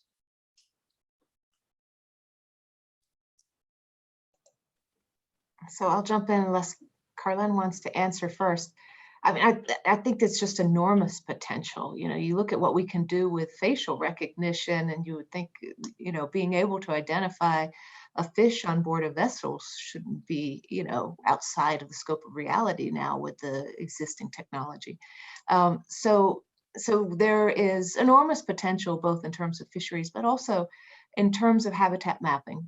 So I'll jump in unless Karlijn wants to answer first. I mean, I think it's just enormous potential. You know, you look at what we can do with facial recognition, and you would think, you know, being able to identify a fish on board a vessel shouldn't be, you know, outside of the scope of reality now with the existing technology. So there is enormous potential both in terms of fisheries, but also in terms of habitat mapping.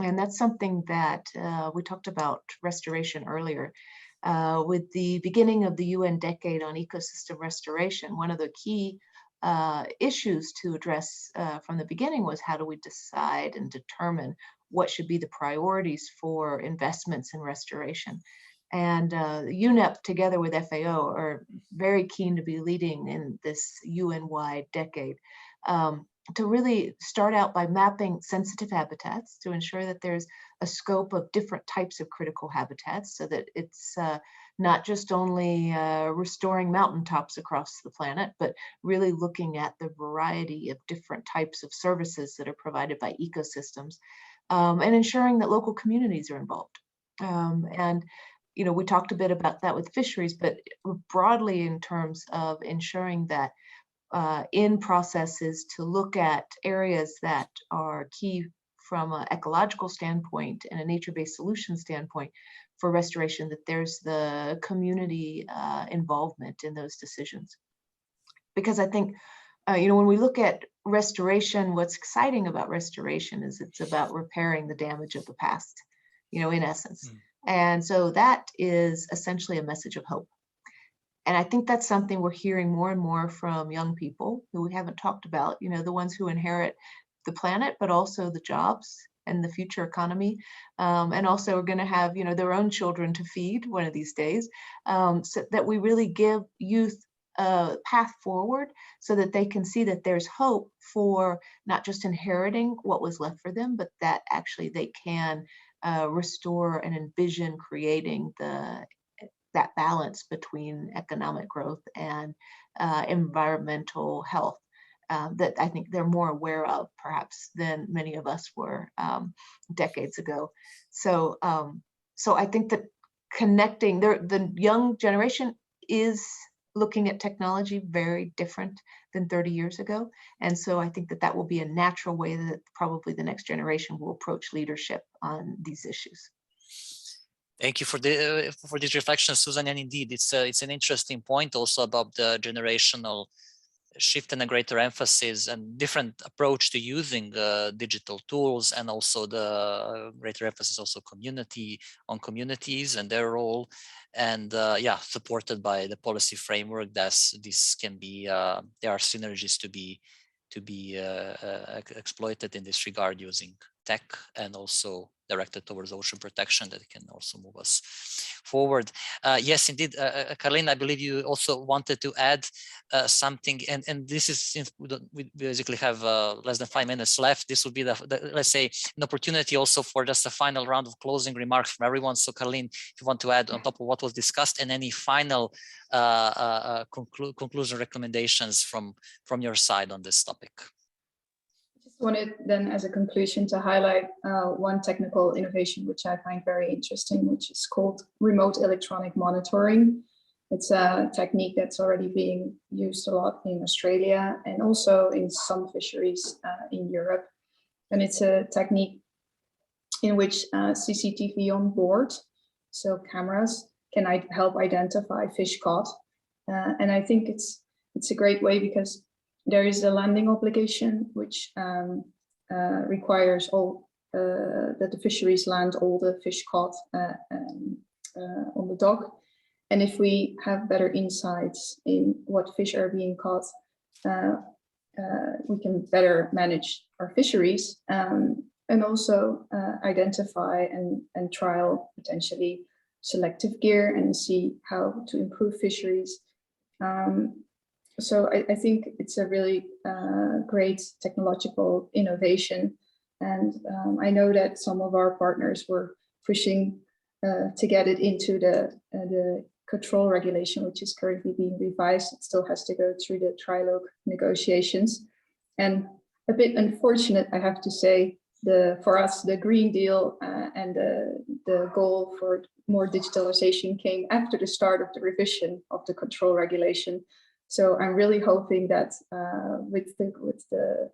And that's something that we talked about restoration earlier. With the beginning of the UN decade on ecosystem restoration, one of the key issues to address from the beginning was how do we decide and determine what should be the priorities for investments in restoration. And UNEP together with FAO are very keen to be leading in this UN-wide decade. To really start out by mapping sensitive habitats to ensure that there's a scope of different types of critical habitats so that it's not just only restoring mountaintops across the planet, but really looking at the variety of different types of services that are provided by ecosystems and ensuring that local communities are involved. And you know, we talked a bit about that with fisheries, but broadly in terms of ensuring that in processes to look at areas that are key from an ecological standpoint and a nature-based solution standpoint for restoration, that there's the community involvement in those decisions. Because I think, you know, when we look at restoration, what's exciting about restoration is it's about repairing the damage of the past, you know, in essence. And so that is essentially a message of hope. And I think that's something we're hearing more and more from young people who we haven't talked about, you know, the ones who inherit the planet, but also the jobs and the future economy. And also are going to have, you know, their own children to feed one of these days. So that we really give youth a path forward so that they can see that there's hope for not just inheriting what was left for them, but that actually they can restore and envision creating that balance between economic growth and environmental health that I think they're more aware of perhaps than many of us were decades ago. So, so I think that connecting the young generation is looking at technology very different than 30 years ago. And so I think that that will be a natural way that probably the next generation will approach leadership on these issues. Thank you for this reflection, Susan. And indeed, it's an interesting point also about the generational shift and a greater emphasis and different approach to using digital tools, and also the greater emphasis also on communities and their role, and yeah, supported by the policy framework that this can be there are synergies to be exploited in this regard using tech, and also directed towards ocean protection that can also move us forward. Yes, indeed, Karlijn, I believe you also wanted to add something, and this is, since we basically have less than 5 minutes left, this will be the let's say an opportunity also for just a final round of closing remarks from everyone. So Karlijn, if you want to add on top of what was discussed, and any final conclusion recommendations from your side on this topic. Wanted then as a conclusion to highlight one technical innovation which I find very interesting, which is called remote electronic monitoring. It's a technique that's already being used a lot in Australia and also in some fisheries in Europe. And it's a technique in which CCTV on board, so cameras, can help identify fish caught. And I think it's a great way because there is a landing obligation which requires all that the fisheries land all the fish caught on the dock. And if we have better insights in what fish are being caught, we can better manage our fisheries and also identify and trial potentially selective gear and see how to improve fisheries. So I think it's a really great technological innovation. And I know that some of our partners were pushing to get it into the control regulation, which is currently being revised. It still has to go through the trilogue negotiations. And a bit unfortunate, I have to say, for us, the Green Deal and the goal for more digitalization came after the start of the revision of the control regulation. So I'm really hoping that with the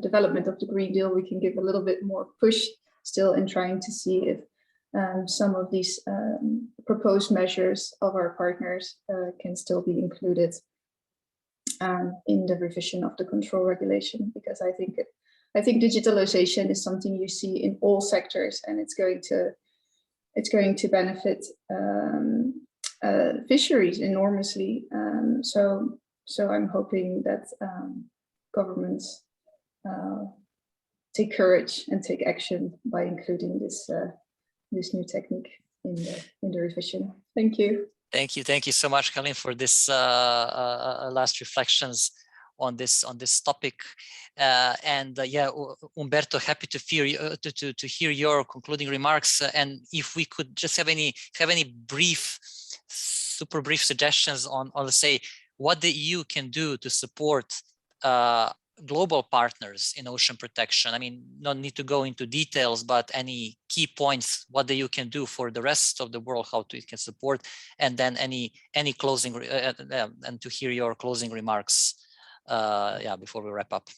development of the Green Deal, we can give a little bit more push still in trying to see if some of these proposed measures of our partners can still be included in the revision of the control regulation, because I think digitalization is something you see in all sectors, and it's going to benefit fisheries enormously. So I'm hoping that governments take courage and take action by including this new technique in the revision. Thank you. Thank you so much, Karlijn, for this last reflections on this topic. Yeah, Humberto, happy to hear your concluding remarks. And if we could just have any super brief suggestions on let's say what the EU can do to support global partners in ocean protection. I mean, not need to go into details, but any key points, what the EU can do for the rest of the world, how it can support, and then any closing and to hear your closing remarks yeah, before we wrap up.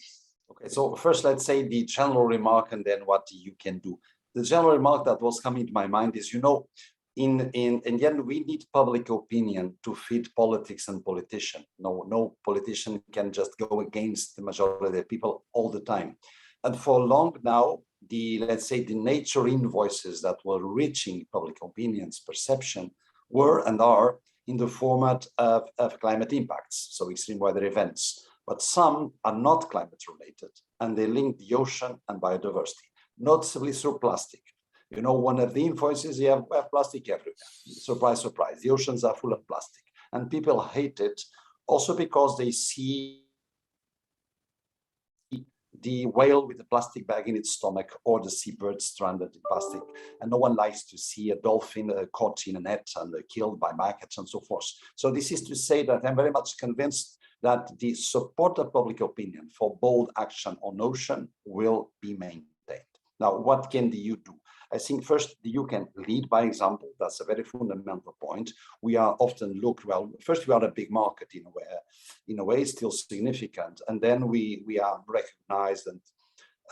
Okay, so first let's say the general remark and then what the EU can do. The general remark that was coming to my mind is, you know, in the end, we need public opinion to feed politics and politicians. No politician can just go against the majority of people all the time. And for long now, let's say the nature invoices that were reaching public opinion's perception were and are in the format of climate impacts, so extreme weather events. But some are not climate related, and they link the ocean and biodiversity, noticeably through plastic. You know, one of the invoices, you have plastic everywhere. Surprise, surprise. The oceans are full of plastic. and people hate it also because they see the whale with a plastic bag in its stomach or the seabird stranded in plastic. And no one likes to see a dolphin caught in a net and killed by maggots and so forth. So this is to say that I'm very much convinced that the support of public opinion for bold action on ocean will be maintained. Now, what can the EU do? I think first the EU can lead by example. That's a very fundamental point. We are often looked, well, first we are a big market in a way still significant. And then we are recognized and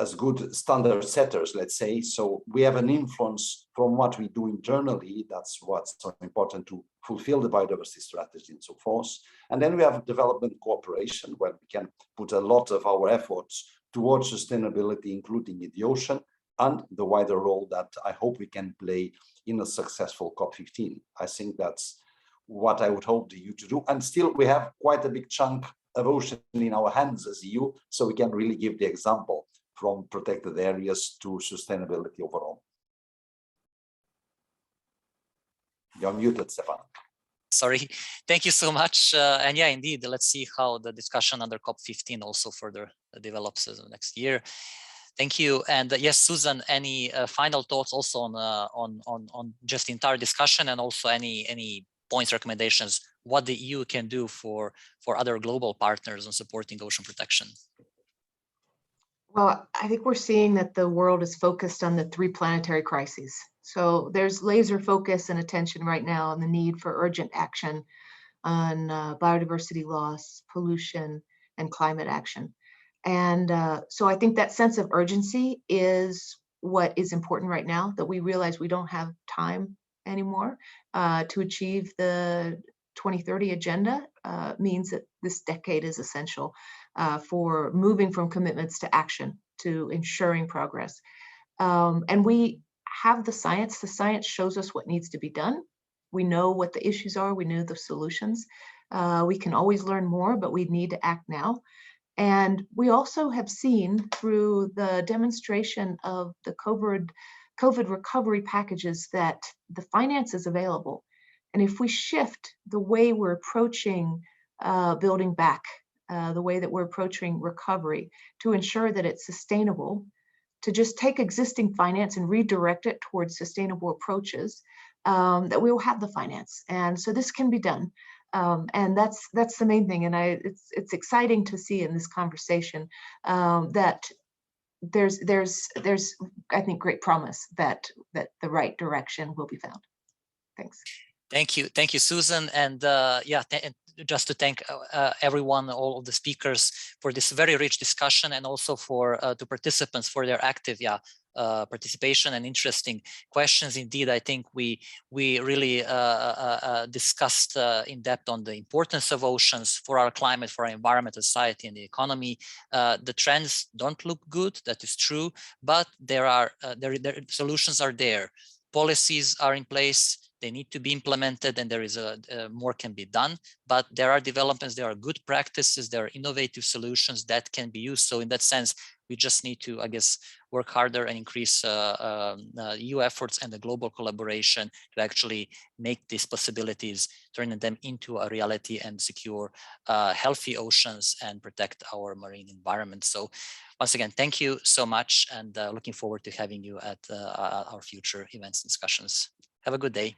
as good standard setters, let's say. So we have an influence from what we do internally. That's what's so important to fulfill the biodiversity strategy and so forth. And then we have development cooperation where we can put a lot of our efforts towards sustainability, including in the ocean, and the wider role that I hope we can play in a successful COP15. I think that's what I would hope the EU to do. And still we have quite a big chunk of ocean in our hands as EU, so we can really give the example from protected areas to sustainability overall. You're muted, Stefan. Sorry, thank you so much. And yeah, indeed, let's see how the discussion under COP15 also further develops next year. Thank you. And yes, Susan, any final thoughts also on just the entire discussion, and also any points, recommendations, what the EU can do for other global partners on supporting ocean protection? Well, I think we're seeing that the world is focused on the 3 planetary crises. So there's laser focus and attention right now on the need for urgent action on biodiversity loss, pollution, and climate action. And so I think that sense of urgency is what is important right now, that we realize we don't have time anymore to achieve the 2030 agenda. Means that this decade is essential for moving from commitments to action, to ensuring progress. And we have the science. The science shows us what needs to be done. We know what the issues are. We know the solutions. We can always learn more, but we need to act now. And we also have seen through the demonstration of the COVID recovery packages that the finance is available. And if we shift the way we're approaching building back, the way that we're approaching recovery to ensure that it's sustainable, to just take existing finance and redirect it towards sustainable approaches, that we will have the finance. And so this can be done. And that's the main thing. And it's exciting to see in this conversation that there's I think great promise that the right direction will be found. Thanks. Thank you, Susan. And and just to thank everyone, all of the speakers, for this very rich discussion, and also for the participants for their active participation and interesting questions. Indeed, I think we really discussed in depth on the importance of oceans for our climate, for our environment, society, and the economy. The trends don't look good, that is true, but there are solutions are there. Policies are in place. They need to be implemented, and there is more can be done, but there are developments, there are good practices, there are innovative solutions that can be used. So in that sense, we just need to, I guess, work harder and increase EU efforts and the global collaboration to actually make these possibilities, turning them into a reality and secure healthy oceans and protect our marine environment. So once again, thank you so much, and looking forward to having you at our future events and discussions. Have a good day.